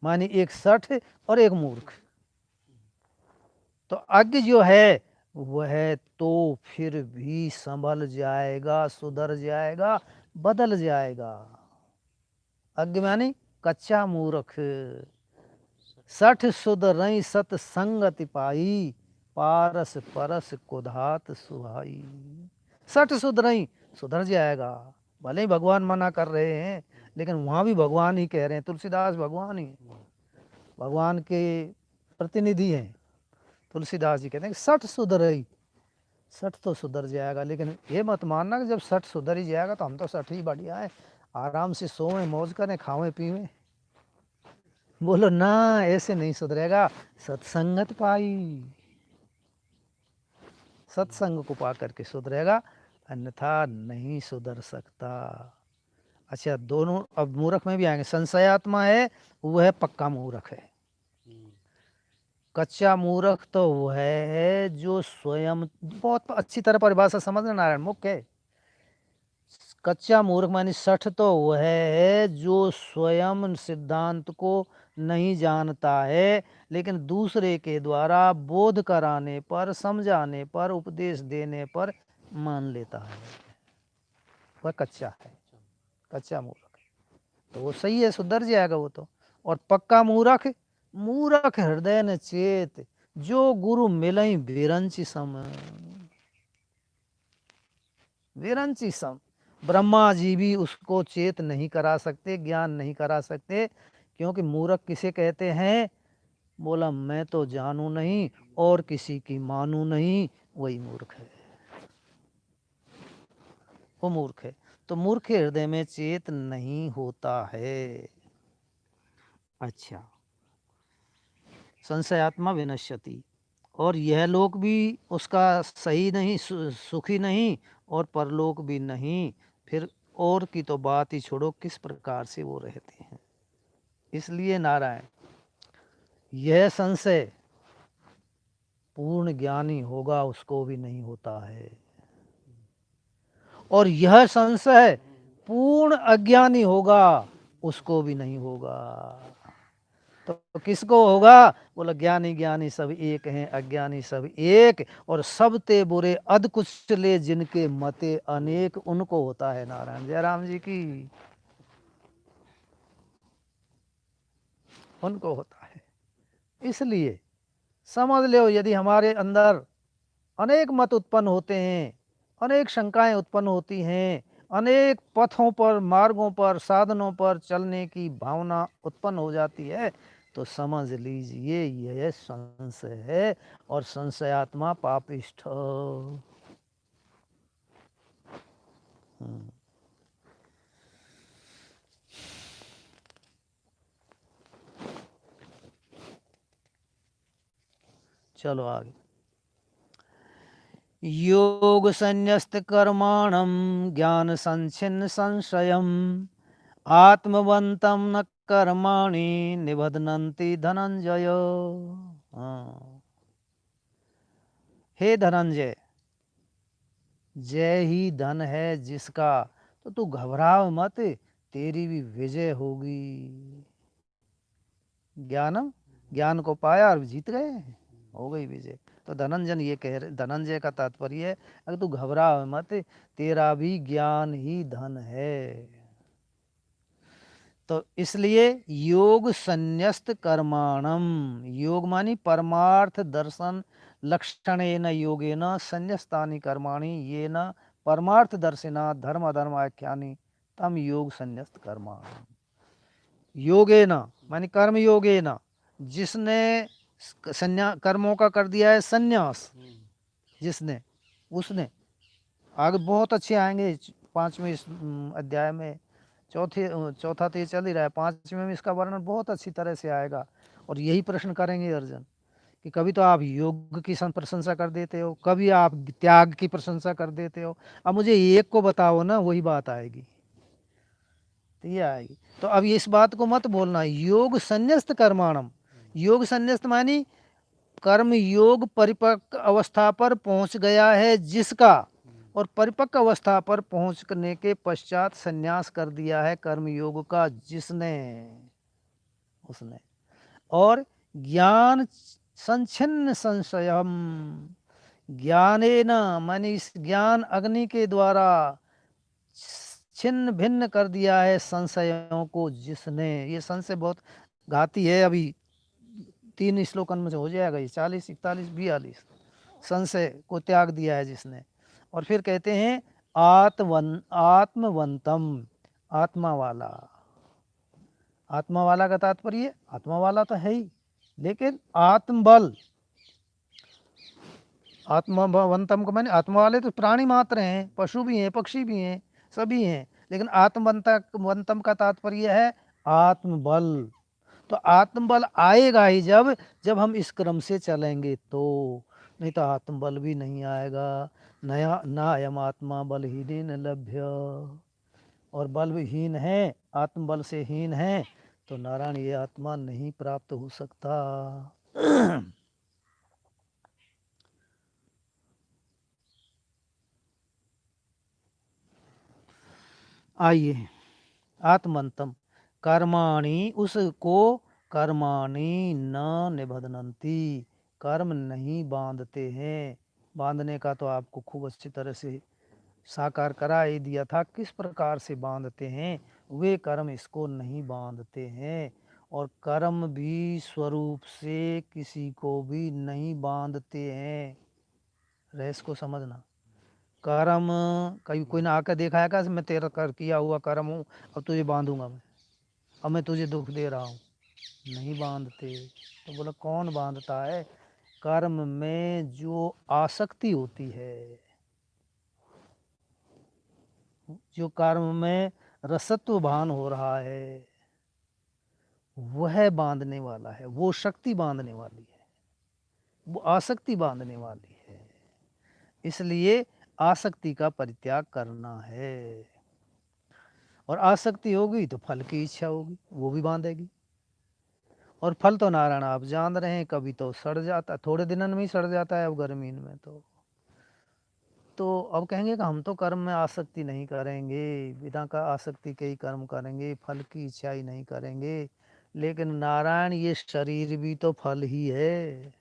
मानी एक सठ और एक मूर्ख। तो अज्ञ जो है वह तो फिर भी संभल जाएगा, सुधर जाएगा, बदल जाएगा। अज्ञ मानी कच्चा मूर्ख। सठ सुधरई सत संगति पाई, पारस परस कुधात सुहाई। सठ सुधरई सुधर जाएगा। भले ही भगवान मना कर रहे हैं लेकिन वहां भी भगवान ही कह रहे हैं, तुलसीदास भगवान ही भगवान के प्रतिनिधि हैं। तुलसीदास जी कहते हैं कि सठ सुधरई, सठ तो सुधर जाएगा, लेकिन ये मत मानना कि जब सठ सुधर ही जाएगा तो हम तो सठ ही बढ़िया है, आराम से सोएं, मौज करें, खावें पीवें। बोलो ना, ऐसे नहीं सुधरेगा। सत्संगत पाई, सत्संग को पा करके सुधरेगा, अन्यथा नहीं सुधर सकता। अच्छा, दोनों अब मूर्ख में भी आएंगे। संशयात्मा है वह पक्का मूर्ख है। कच्चा मूर्ख तो वह है जो स्वयं, बहुत अच्छी तरह परिभाषा समझना नारायण मुख्य है। कच्चा मूर्ख मानी सठ तो वह है जो स्वयं सिद्धांत को नहीं जानता है, लेकिन दूसरे के द्वारा बोध कराने पर, समझाने पर, उपदेश देने पर मान लेता है। वह कच्चा है, कच्चा मूर्ख। तो वो सही है, सुधर जाएगा वो तो। और पक्का मूर्ख, मूर्ख हृदय न चेत, जो गुरु मिलई विरंची सम। विरंची सम, ब्रह्मा जी भी उसको चेत नहीं करा सकते, ज्ञान नहीं करा सकते। क्योंकि मूर्ख किसे कहते हैं? बोला मैं तो जानू नहीं और किसी की मानू नहीं, वही मूर्ख है, वो मूर्ख है। तो मूर्ख हृदय में चेत नहीं होता है। अच्छा, संशयात्मा विनश्यति, और यह लोक भी उसका सही नहीं, सुखी नहीं, और परलोक भी नहीं। फिर और की तो बात ही छोड़ो, किस प्रकार से वो रहते हैं। इसलिए नारायण, यह संशय पूर्ण ज्ञानी होगा उसको भी नहीं होता है, और यह संशय पूर्ण अज्ञानी होगा उसको भी नहीं होगा। तो किसको होगा? बोला ज्ञानी ज्ञानी सब एक हैं, अज्ञानी सब एक, और सब ते बुरे अध कुचले जिनके मते अनेक, उनको होता है। नारायण जयराम जी की, उनको होता है। इसलिए समझ लो, यदि हमारे अंदर अनेक मत उत्पन्न होते हैं, अनेक शंकाएं उत्पन्न होती हैं, अनेक पथों पर, मार्गों पर, साधनों पर चलने की भावना उत्पन्न हो जाती है, तो समझ लीजिए यह संशय है, और संशयात्मा पापिष्ठ। चलो आगे। योग संन्यस्त कर्माणम ज्ञान संचिन्न संशयम, आत्मवंतम न कर्माणि निबध्नन्ति धनंजय। हे धनंजय, जय ही धन है जिसका, तो तू घबराओ मत, तेरी भी विजय होगी। ज्ञानम, ज्ञान को पाया और जीत गए, हो गई विजय। तो धनंजन ये कह रहे, धनंजय का तात्पर्य है अगर तू घबराओ मत, तेरा भी ज्ञान ही धन है। तो इसलिए योग संन्यस्त कर्माणम, योग मानी परमार्थ दर्शन लक्षणेन योगेन संन्यस्तानि कर्माणि येन परमार्थ दर्शिना धर्म अधर्म आख्यानि तम योग संन्यस्त कर्माणि। योगेन मानी कर्म योगेन, जिसने कर्मों का कर दिया है संन्यास, जिसने, उसने, आगे बहुत अच्छे आएंगे 5वें अध्याय में, चौथा तो ये चल ही रहा है, 5वें में इसका वर्णन बहुत अच्छी तरह से आएगा। और यही प्रश्न करेंगे अर्जुन कि कभी तो आप योग की प्रशंसा कर देते हो, कभी आप त्याग की प्रशंसा कर देते हो। अब मुझे एक को बताओ ना, वही बात आएगी, तो ये आएगी। तो अब इस बात को मत बोलना योग संन्यस्त कर्माणम। योग संन्यस्त मानी कर्म योग परिपक्व अवस्था पर पहुंच गया है जिसका, और परिपक्व अवस्था पर पहुंचने के पश्चात संन्यास कर दिया है कर्म योग का जिसने, उसने। और ज्ञान संच्छिन्न संशयम, ज्ञानेन मानी इस ज्ञान अग्नि के द्वारा छिन्न भिन्न कर दिया है संशयों को जिसने। ये संशय बहुत घाती है, अभी 3 श्लोकन में से हो जाएगा ये, 40 41 42। संशय को त्याग दिया है जिसने। और फिर कहते हैं आत्मवंतम, आत्मा वाला। आत्मा वाला का तात्पर्य आत्मा वाला तो है ही, लेकिन आत्मबल, आत्मवंतम को मैंने आत्मा वाले तो प्राणी मात्र हैं, पशु भी हैं, पक्षी भी हैं, सभी हैं, लेकिन आत्मवंतम का तात्पर्य है आत्मबल। तो आत्मबल आएगा ही जब जब हम इस क्रम से चलेंगे, तो नहीं तो आत्मबल भी नहीं आएगा। नया ना अयम आत्मा बलहीन लभ्य, और बलहीन है, आत्मबल से हीन है, तो नारायण ये आत्मा नहीं प्राप्त हो सकता। आइए आत्मंतम कर्माणि, उसको कर्माणि न निबधनंती, कर्म नहीं बांधते हैं। बांधने का तो आपको खूब अच्छी तरह से साकार करा ही दिया था, किस प्रकार से बांधते हैं। वे कर्म इसको नहीं बांधते हैं, और कर्म भी स्वरूप से किसी को भी नहीं बांधते हैं। रहस्य को समझना। कर्म कहीं कोई ना आकर देखा है मैं तेरा कर किया हुआ कर्म हूँ, अब तुझे बांधूंगा मैं, अब मैं तुझे दुख दे रहा हूँ। नहीं बांधते। तो बोला कौन बांधता है? कर्म में जो आसक्ति होती है, जो कर्म में रसत्व भान हो रहा है, वह बांधने वाला है, वो शक्ति बांधने वाली है, वो आसक्ति बांधने वाली है। इसलिए आसक्ति का परित्याग करना है। और आसक्ति होगी तो फल की इच्छा होगी, वो भी बांधेगी। और फल तो नारायण आप जान रहे हैं, कभी तो सड़ जाता, थोड़े दिनों में ही सड़ जाता है, अब गर्मी में तो अब कहेंगे कि हम तो कर्म में आसक्ति नहीं करेंगे, बिना का आसक्ति के ही कर्म करेंगे, फल की इच्छा ही नहीं करेंगे। लेकिन नारायण ये शरीर भी तो फल ही है,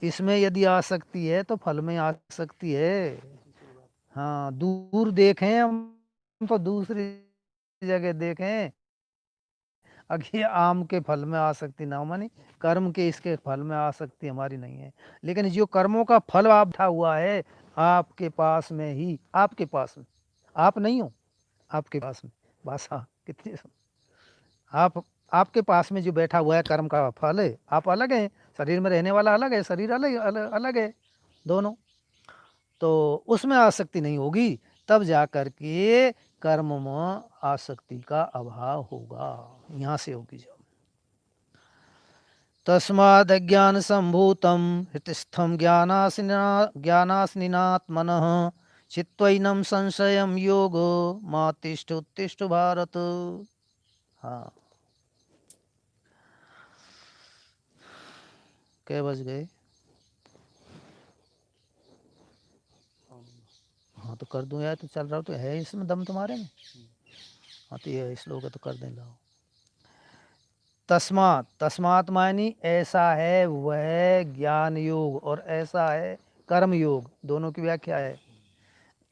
इसमें यदि आसक्ति है तो फल में आसक्ति है। हाँ, दूर देखें हम तो दूसरी जगह देखें, अगर आम के फल में आसक्ति ना हो, मानी कर्म के इसके फल में आसक्ति हमारी नहीं है। लेकिन जो कर्मों का फल आप बैठा हुआ है आपके पास में ही, आपके पास में, आप नहीं हो, आपके पास में, बस हाँ कितनी आप, आपके पास में जो बैठा हुआ है कर्म का फल है, आप अलग हैं, शरीर में रहने वाला अलग है, शरीर अलग अलग, अलग है दोनों। तो उसमें आसक्ति नहीं होगी, तब जा कर के कर्म में आसक्ति का अभाव होगा, यहाँ से होगी जब। तस्मादज्ञान संभूतम हृतिस्थम ज्ञानास्निनात्मनः चित्वैनं संशयं योगो मा तिष्ठ उत्तिष्ठ भारत। हाँ, कै बज गए? हाँ तो कर दूं यार, तो चल रहा हो तो है इसमें दम तुम्हारे में। हाँ तो ये श्लोक है तो कर दें लाओ। तस्मात, तस्मात मानी ऐसा है वह ज्ञान योग, और ऐसा है कर्म योग, दोनों की व्याख्या है।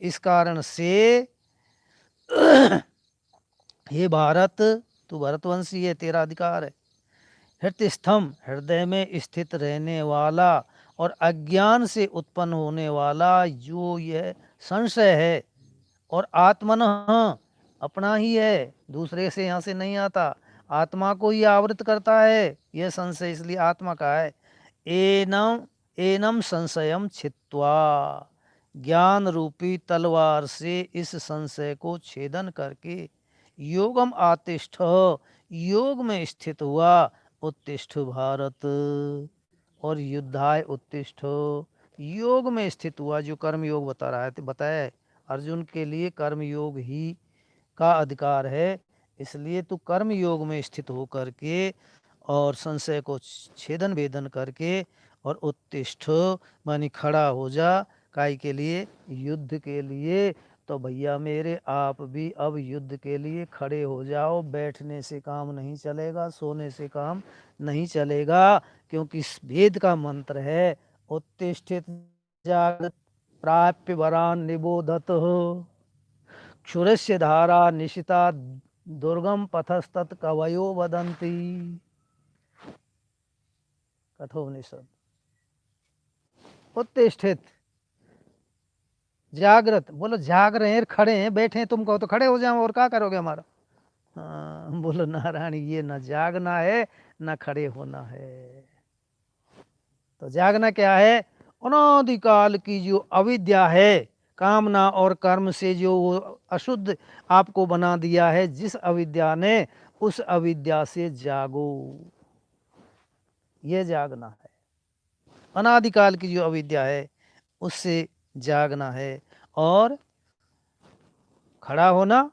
इस कारण से हे भारत, तू भरतवंशी है, तेरा अधिकार है। हृदय स्तंभ, हृदय में स्थित रहने वाला और अज्ञान से उत्पन्न होने वाला जो यह संशय है, और आत्मन अपना ही है, दूसरे से यहाँ से नहीं आता, आत्मा को ही आवृत करता है यह संशय, इसलिए आत्मा का है। एनम एनम संशयम छित्वा, ज्ञान रूपी तलवार से इस संशय को छेदन करके योगम आतिष्ठ, योग में स्थित हुआ, उत्तिष्ठ भारत, और युद्धाय उत्तिष्ठ, योग में स्थित हुआ। जो कर्म योग बता रहा है, तो बताया अर्जुन के लिए कर्म योग ही का अधिकार है, इसलिए तू कर्म योग में स्थित होकर के और संशय को छेदन भेदन करके और उत्तिष्ठ मानी खड़ा हो जा। काय के लिए? युद्ध के लिए। तो भैया मेरे, आप भी अब युद्ध के लिए खड़े हो जाओ। बैठने से काम नहीं चलेगा, सोने से काम नहीं चलेगा, क्योंकि इस वेद का मंत्र है उत्तिष्ठित जागृत प्राप्य वरान निबोधत क्षुरस्य धारा निशिता दुर्गम पथस्तत् कवयो वदंती। कठोपनिषद। उत्तिष्ठित, जागृत, बोलो जाग रहे हैं, खड़े हैं, बैठे हैं, तुम कहो तो खड़े हो जाओ, और क्या करोगे हमारा? हाँ, बोलो नारायण, ये न जागना है न खड़े होना है। तो जागना क्या है? अनादिकाल की जो अविद्या है, कामना और कर्म से जो अशुद्ध आपको बना दिया है, जिस अविद्या ने, उस अविद्या से जागो, ये जागना है। अनादिकाल की जो अविद्या है उससे जागना है। और खड़ा होना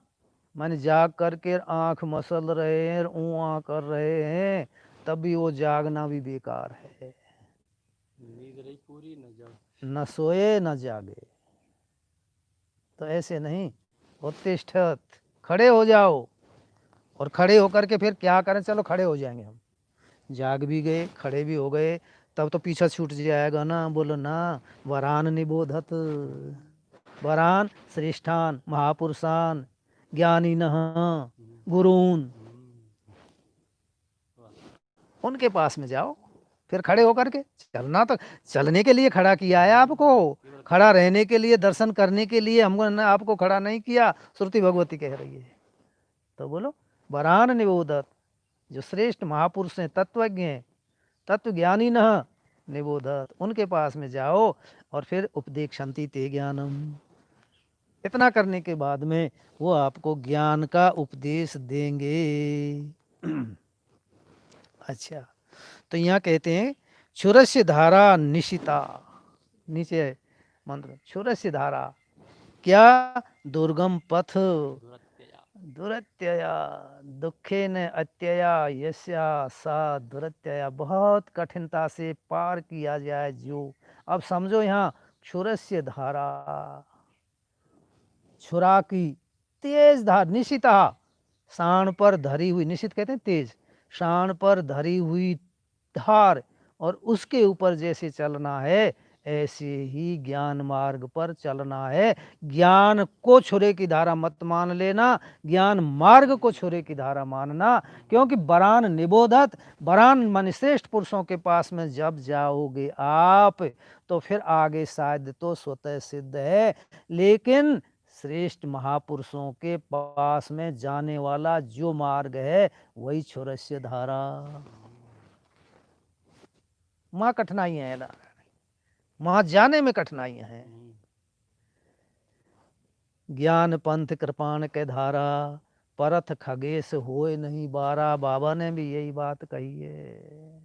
माने जाग करके आंख मसल रहे हैं, ऊँ कर रहे हैं, तब भी वो जागना भी बेकार है। नींद रही पूरी न जाग, न सोए न जागे, तो ऐसे नहीं। उत्तिष्ठत, खड़े हो जाओ। और खड़े होकर के फिर क्या करें? चलो खड़े हो जाएंगे हम, जाग भी गए, खड़े भी हो गए, तब तो पीछा छूट जाएगा ना। बोलो ना, वरान निबोधत, वरान श्रेष्ठान महापुरुषान ज्ञानीनः गुरून, उनके पास में जाओ। फिर खड़े होकर के चलना, तो चलने के लिए खड़ा किया है आपको, खड़ा रहने के लिए, दर्शन करने के लिए हमको ना, आपको खड़ा नहीं किया। श्रुति भगवती कह रही है। तो बोलो वरान निबोधत, जो श्रेष्ठ महापुरुष हैं, तत्वज्ञ हैं, तत्व ज्ञानी न निबोधत, उनके पास में जाओ। और फिर उपदेक्षन्ति ते ज्ञानम, इतना करने के बाद में वो आपको ज्ञान का उपदेश देंगे। अच्छा, तो यहाँ कहते हैं क्षुरस्य धारा निशिता, नीचे है मंत्र, क्षुरस्य धारा क्या? दुर्गम पथ, दुरत्यया, दुरत्यया, दुखे न अत्यया यस्या सा दुरत्यया, बहुत कठिनता से पार किया जाए जो। अब समझो यहाँ क्षुरस्य धारा, छुरा की तेज धार, निशिता, शान पर धरी हुई, निशित कहते हैं तेज, शान पर धरी हुई धार, और उसके ऊपर जैसे चलना है ऐसे ही ज्ञान मार्ग पर चलना है। ज्ञान को छुरे की धारा मत मान लेना, ज्ञान मार्ग को छुरे की धारा मानना। क्योंकि वरान निबोधत, वरान मन श्रेष्ठ पुरुषों के पास में जब जाओगे आप, तो फिर आगे शायद तो स्वतः सिद्ध है, लेकिन श्रेष्ठ महापुरुषों के पास में जाने वाला जो मार्ग है वही क्षुरस्य धारा। वहां कठिनाइयां है ना, वहां जाने में कठिनाइयां हैं। ज्ञान पंथ कृपाण के धारा, परथ खगेश होए नहीं बारा। बाबा ने भी यही बात कही है।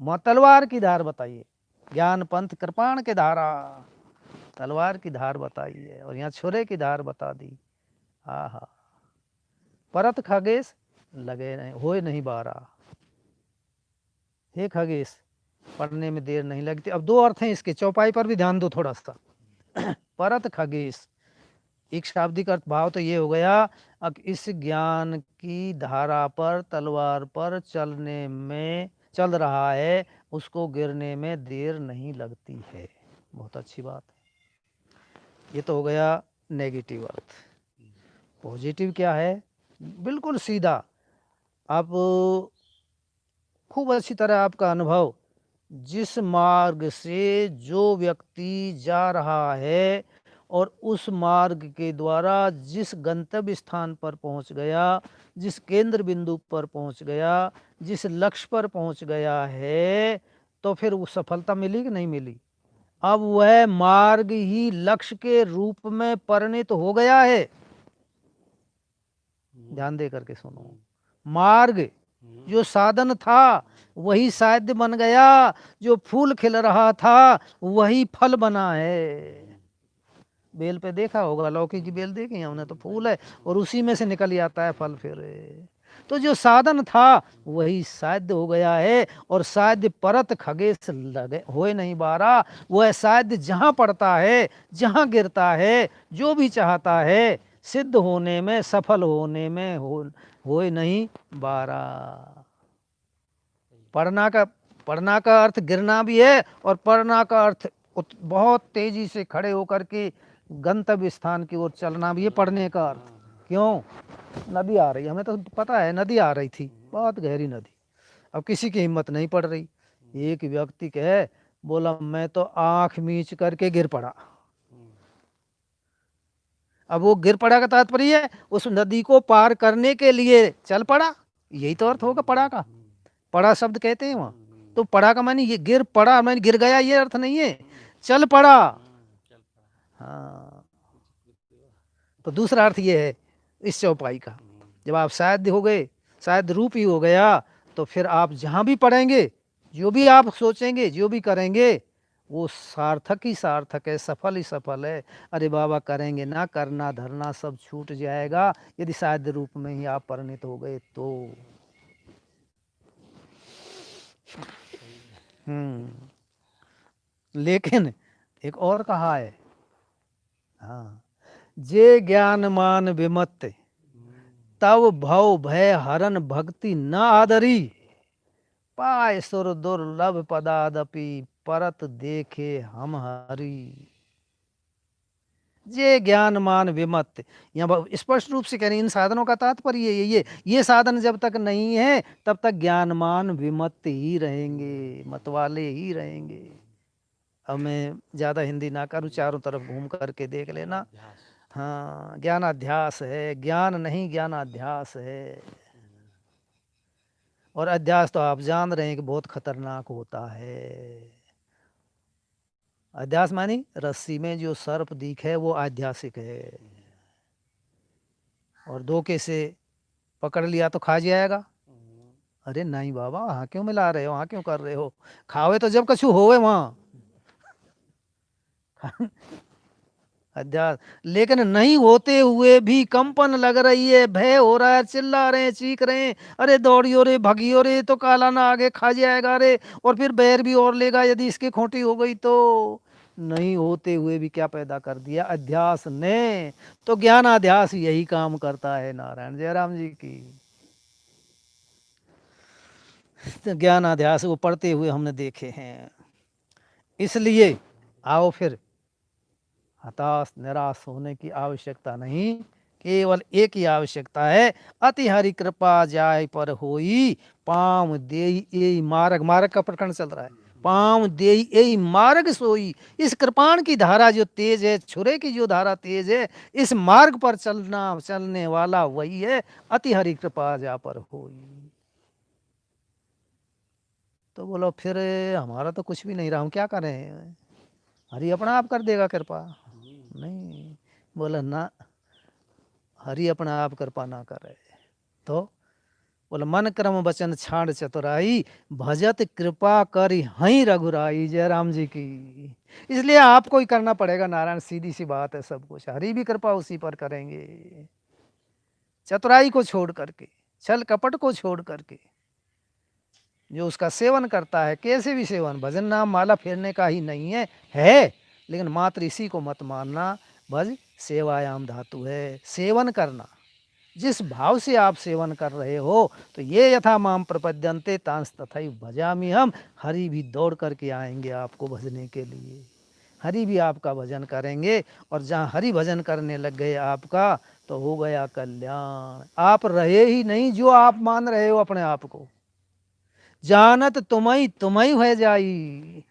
मां तलवार की धार बताइए, ज्ञान पंथ कृपाण के धारा, तलवार की धार बताई है, और यहाँ छुरे की धार बता दी। आहा, परत खगेश लगे नहीं, होए नहीं बारा। हे खगेश, पढ़ने में देर नहीं लगती। अब दो अर्थ हैं इसके, चौपाई पर भी ध्यान दो थोड़ा सा। परत खगेश, एक शाब्दिक अर्थ भाव तो ये हो गया, अब इस ज्ञान की धारा पर, तलवार पर चलने में, चल रहा है, उसको गिरने में देर नहीं लगती है। बहुत अच्छी बात है। ये तो हो गया नेगेटिव अर्थ। पॉजिटिव क्या है? बिल्कुल सीधा, आप खूब अच्छी तरह आपका अनुभव, जिस मार्ग से जो व्यक्ति जा रहा है और उस मार्ग के द्वारा जिस गंतव्य स्थान पर पहुंच गया, जिस केंद्र बिंदु पर पहुंच गया, जिस लक्ष्य पर पहुंच गया है, तो फिर वो सफलता मिली कि नहीं मिली? अब वह मार्ग ही लक्ष्य के रूप में परिणित हो गया है। ध्यान दे करके सुनो, मार्ग जो साधन था, वही साध्य बन गया, जो फूल खिल रहा था वही फल बना है। बेल पे देखा होगा, लौकी की बेल देखी है हमने, तो फूल है और उसी में से निकल आता है फल। फिर तो जो साधन था वही साध्य हो गया है, और साध्य परत खगेश लगे होए नहीं बारा। वह साध्य जहाँ पड़ता है, जहाँ गिरता है, जो भी चाहता है सिद्ध होने में, सफल होने में होए नहीं बारा। पढ़ना का अर्थ गिरना भी है, और पढ़ना का अर्थ बहुत तेजी से खड़े होकर के गंतव्य स्थान की ओर चलना भी है पढ़ने का अर्थ। क्यों? नदी आ रही, हमें तो पता है नदी आ रही थी, बहुत गहरी नदी। अब किसी की हिम्मत नहीं पड़ रही। एक व्यक्ति कहे, बोला मैं तो आंख मीच करके गिर पड़ा। अब वो गिर पड़ा का तात्पर्य है उस नदी को पार करने के लिए चल पड़ा, यही तो अर्थ होगा पड़ा का। पड़ा शब्द कहते हैं वहाँ, तो पड़ा का मानी ये गिर पड़ा, मैंने गिर गया ये अर्थ नहीं है, चल पड़ा। हाँ, तो दूसरा अर्थ ये है इस चौपाई का। जब आप साध्य हो गए, साध्य रूप ही हो गया, तो फिर आप जहाँ भी पढ़ेंगे, जो भी आप सोचेंगे, जो भी करेंगे, वो सार्थक ही सार्थक है, सफल ही सफल है। अरे बाबा करेंगे ना, करना धरना सब छूट जाएगा यदि साध्य रूप में ही आप परिणित हो गए तो। लेकिन एक और कहा है, हाँ, जे ज्ञान मान विमत्त तब भव भय हरन भक्ति न आदरी, पाय सुर दुर्लभ पदादपि परत देखे हम हरि। जे ज्ञान मान विमत्त, यहाँ स्पष्ट रूप से कह रहे हैं इन साधनों का तात्पर्य ये साधन जब तक नहीं है तब तक ज्ञान मान विमत्त ही रहेंगे, मतवाले ही रहेंगे। अब मैं ज्यादा हिंदी ना करूँ, चारों तरफ घूम करके देख लेना। हाँ, ज्ञानाध्यास है, ज्ञान नहीं ज्ञानाध्यास है। और अध्यास तो आप जान रहे हैं कि बहुत खतरनाक होता है। अध्यास मानी रस्सी में जो सर्प दिखे वो आध्यासिक है, और धोखे से पकड़ लिया तो खा जाएगा। अरे नहीं बाबा, वहाँ क्यों मिला रहे हो, वहाँ क्यों कर रहे हो, खावे तो जब कछु होवे वहाँ। अध्यास, लेकिन नहीं होते हुए भी कंपन लग रही है, भय हो रहा है, चिल्ला रहे हैं, चीख रहे हैं, अरे दौड़ियो रे, भगियो रे, तो काला ना आगे खा जाएगा रे, और फिर बैर भी और लेगा यदि इसकी खोटी हो गई तो। नहीं होते हुए भी क्या पैदा कर दिया अध्यास ने, तो ज्ञानाध्यास यही काम करता है। नारायण जयराम जी की। तो ज्ञानाध्यास वो पढ़ते हुए हमने देखे हैं। इसलिए आओ फिर हताश निराश होने की आवश्यकता नहीं, केवल एक ही आवश्यकता है, अति हरि कृपा जाय पर होई, पाम देई ए मार्ग। मार्ग का प्रकरण चल रहा है, पाम देई ए मार्ग सोई। इस कृपाण की धारा जो तेज है, छुरे की जो धारा तेज है, इस मार्ग पर चलने वाला वही है, अति हरि कृपा जा पर होई। तो बोलो फिर हमारा तो कुछ भी नहीं रहा, हम क्या करें, हरि अपना आप कर देगा कृपा। नहीं, बोला ना, हरि अपना आप कृपा ना करे तो। बोला मन क्रम वचन छाड़ चतुराई, भजत कृपा करी हई रघुराई। जयराम जी की। इसलिए आपको ही करना पड़ेगा नारायण, सीधी सी बात है सब कुछ, हरि भी कृपा उसी पर करेंगे। चतुराई को छोड़ करके, छल कपट को छोड़ करके, जो उसका सेवन करता है, कैसे भी सेवन, भजन नाम माला फेरने का ही नहीं है, लेकिन मात्र इसी को मत मानना, भज सेवायाम धातु है, सेवन करना। जिस भाव से आप सेवन कर रहे हो, तो ये यथा माम प्रपद्यन्ते तांस तथैव भजामि हम, हरि भी दौड़ करके आएंगे आपको भजने के लिए, हरि भी आपका भजन करेंगे। और जहाँ हरि भजन करने लग गए आपका, तो हो गया कल्याण। आप रहे ही नहीं जो आप मान रहे हो अपने आप को, जानत तुम्हें तुम्हें हो जाई।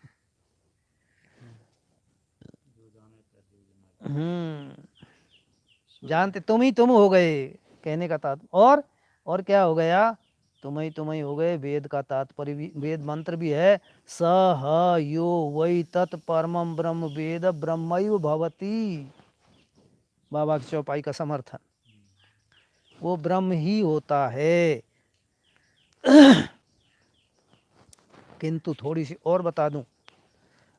जानते तुम ही तुम हो गए, कहने का तात्पर्य। और क्या हो गया, तुम ही हो गए। वेद का तात्पर्य भी, वेद मंत्र भी है, स ह यो वै तत् परमं ब्रह्म वेद ब्रह्मैव भवति। बाबा की चौपाई का समर्थन, वो ब्रह्म ही होता है। किंतु थोड़ी सी और बता दूं,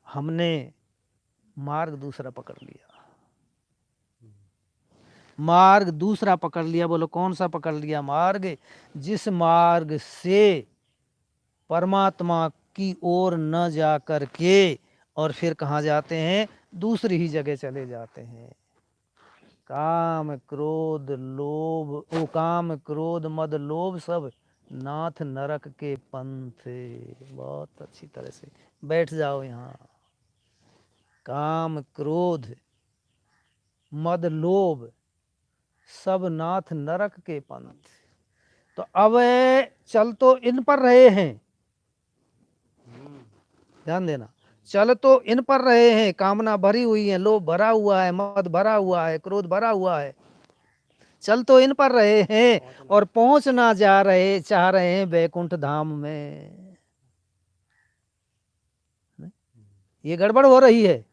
हमने मार्ग दूसरा पकड़ लिया। मार्ग दूसरा पकड़ लिया। बोलो कौन सा पकड़ लिया मार्ग? जिस मार्ग से परमात्मा की ओर न जा कर के और फिर कहाँ जाते हैं? दूसरी ही जगह चले जाते हैं। काम क्रोध लोभ, ओ काम क्रोध मद लोभ सब नाथ नरक के पंथ। बहुत अच्छी तरह से बैठ जाओ यहाँ। काम क्रोध मद लोभ सब नाथ नरक के पंथ। तो अब चल तो इन पर रहे हैं, ध्यान देना, चल तो इन पर रहे हैं। कामना भरी हुई है, लोभ भरा हुआ है, मद भरा हुआ है, क्रोध भरा हुआ है, चल तो इन पर रहे हैं और पहुंचना चाह रहे हैं वैकुंठ धाम में। ये गड़बड़ हो रही है।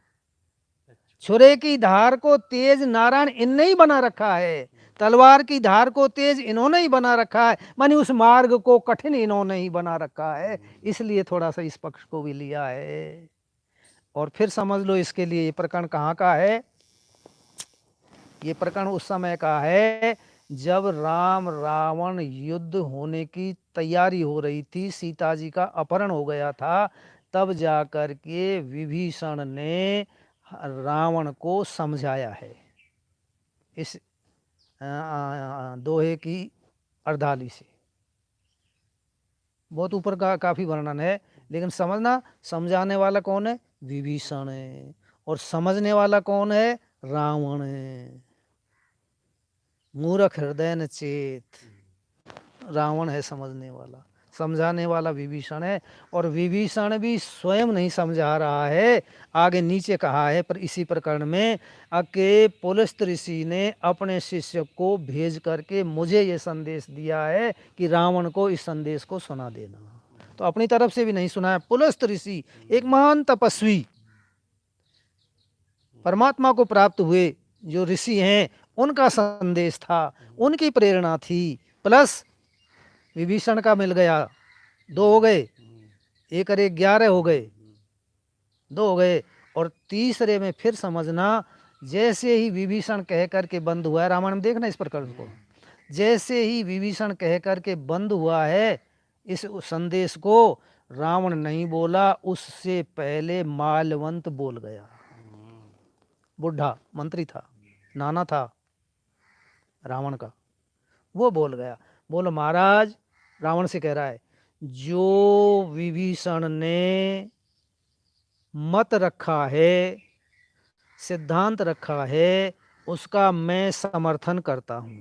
छुरे की धार को तेज नारायण इनने ही बना रखा है, तलवार की धार को तेज इन्होंने ही बना रखा है, मानी उस मार्ग को कठिन इन्होंने ही बना रखा है। इसलिए थोड़ा सा इस पक्ष को भी लिया है। और फिर समझ लो इसके लिए ये प्रकरण कहाँ का है? ये प्रकरण उस समय का है जब राम रावण युद्ध होने की तैयारी हो रही थी, सीता जी का अपहरण हो गया था। तब जाकर के विभीषण ने रावण को समझाया है इस दोहे की अर्धाली से। बहुत ऊपर का काफी वर्णन है, लेकिन समझना, समझाने वाला कौन है? विभीषण है। और समझने वाला कौन है? रावण है। मूर्ख हृदय न चेत, रावण है समझने वाला, समझाने वाला विभीषण है। और विभीषण भी स्वयं नहीं समझा रहा है, आगे नीचे कहा है पर इसी प्रकरण में, अके पुलस्त ऋषि ने अपने शिष्य को भेज करके मुझे ये संदेश दिया है कि रावण को इस संदेश को सुना देना। तो अपनी तरफ से भी नहीं सुनाया। पुलस्त ऋषि एक महान तपस्वी, परमात्मा को प्राप्त हुए जो ऋषि हैं, उनका संदेश था, उनकी प्रेरणा थी। प्लस विभीषण का मिल गया, 2 हो गए, 1 और 1 11 हो गए, 2 हो गए। और तीसरे में फिर समझना, जैसे ही विभीषण कह करके बंद हुआ है, रामायण में देखना इस प्रकरण को, जैसे ही विभीषण कह करके बंद हुआ है इस संदेश को, रावण नहीं बोला, उससे पहले मालवंत बोल गया। बुढ़ा मंत्री था, नाना था रावण का, वो बोल गया। बोलो महाराज, रावण से कह रहा है, जो विभीषण ने मत रखा है, सिद्धांत रखा है, उसका मैं समर्थन करता हूं।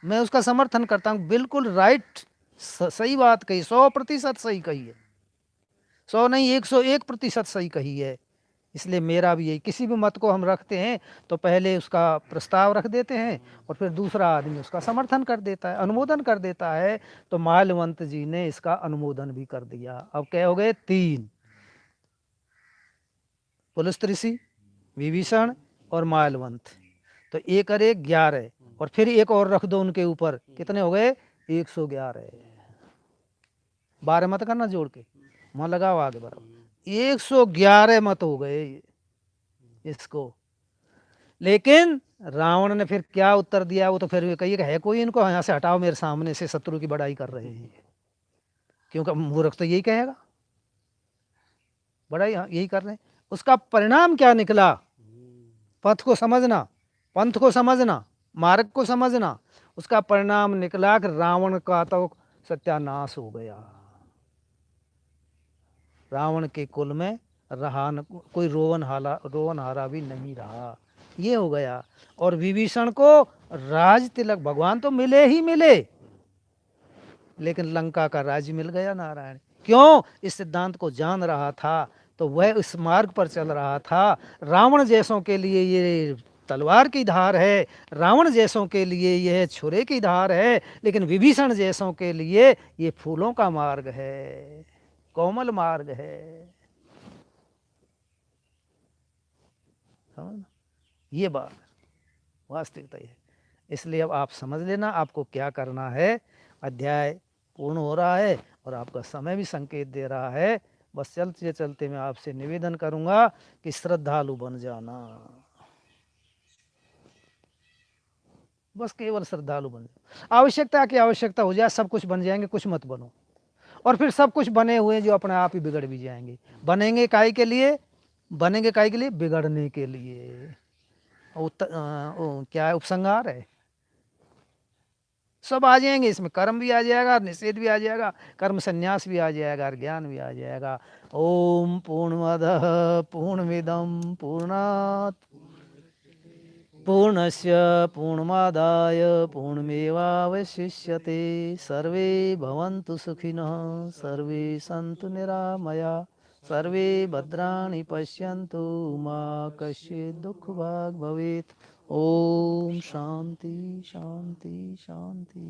मैं उसका समर्थन करता हूं। बिल्कुल राइट, सही बात कही, 100% सही कही है। 100 नहीं, 101% सही कही है। इसलिए मेरा भी यही, किसी भी मत को हम रखते हैं तो पहले उसका प्रस्ताव रख देते हैं और फिर दूसरा आदमी उसका समर्थन कर देता है, अनुमोदन कर देता है। तो माल्यवंत जी ने इसका अनुमोदन भी कर दिया। अब क्या हो गए? 3, पुलस्त ऋषि, विभीषण और माल्यवंत। तो 1 और 1 11, और फिर एक और रख दो उनके ऊपर, कितने हो गए? 111। 12 मत करना जोड़ के, वहां लगाओ आगे बराबर, 111 मत हो गए इसको। लेकिन रावण ने फिर क्या उत्तर दिया? वो तो फिर कहिए है कोई, इनको यहाँ से हटाओ, मेरे सामने से शत्रु की बड़ाई कर रहे हैं। क्योंकि मूर्ख तो यही कहेगा, बड़ाई यही कर रहे हैं। उसका परिणाम क्या निकला? पथ को समझना, पंथ को समझना, मार्ग को समझना। उसका परिणाम निकला कि रावण का तो सत्यानाश हो गया। रावण के कुल में रहा न कोई, रोवन हारा भी नहीं रहा, ये हो गया। और विभीषण को राज तिलक, भगवान तो मिले ही मिले, लेकिन लंका का राज्य मिल गया नारायण। क्यों? इस सिद्धांत को जान रहा था, तो वह इस मार्ग पर चल रहा था। रावण जैसों के लिए ये तलवार की धार है, रावण जैसों के लिए यह छुरे की धार है, लेकिन विभीषण जैसों के लिए ये फूलों का मार्ग है, कोमल मार्ग है। ये बात वास्तविकता है। इसलिए अब आप समझ लेना आपको क्या करना है। अध्याय पूर्ण हो रहा है और आपका समय भी संकेत दे रहा है। बस चलते चलते मैं आपसे निवेदन करूंगा कि श्रद्धालु बन जाना, बस केवल श्रद्धालु बन जाओ। आवश्यकता की आवश्यकता हो जाए, सब कुछ बन जाएंगे, कुछ मत बनो। और फिर सब कुछ बने हुए जो अपने आप ही बिगड़ भी जाएंगे। बनेंगे काहे के लिए? बनेंगे काहे के लिए? बिगड़ने के लिए। क्या है? उपसंहार है। सब आ जाएंगे इसमें, कर्म भी आ जाएगा, निषेध भी आ जाएगा, कर्म संन्यास भी आ जाएगा, और ज्ञान भी आ जाएगा। ओम पूर्णमदः पूर्णमिदं पूर्णात् पूर्णस्य पूर्णमादाय पूर्णमेवावशिष्यते। सर्वे भवन्तु सुखिनः, सर्वे सन्तु निरामया, सर्वे भद्राणि पश्यन्तु, मा कश्चित् दुःखभाग् भवेत्। ओम शांति शांति शांति।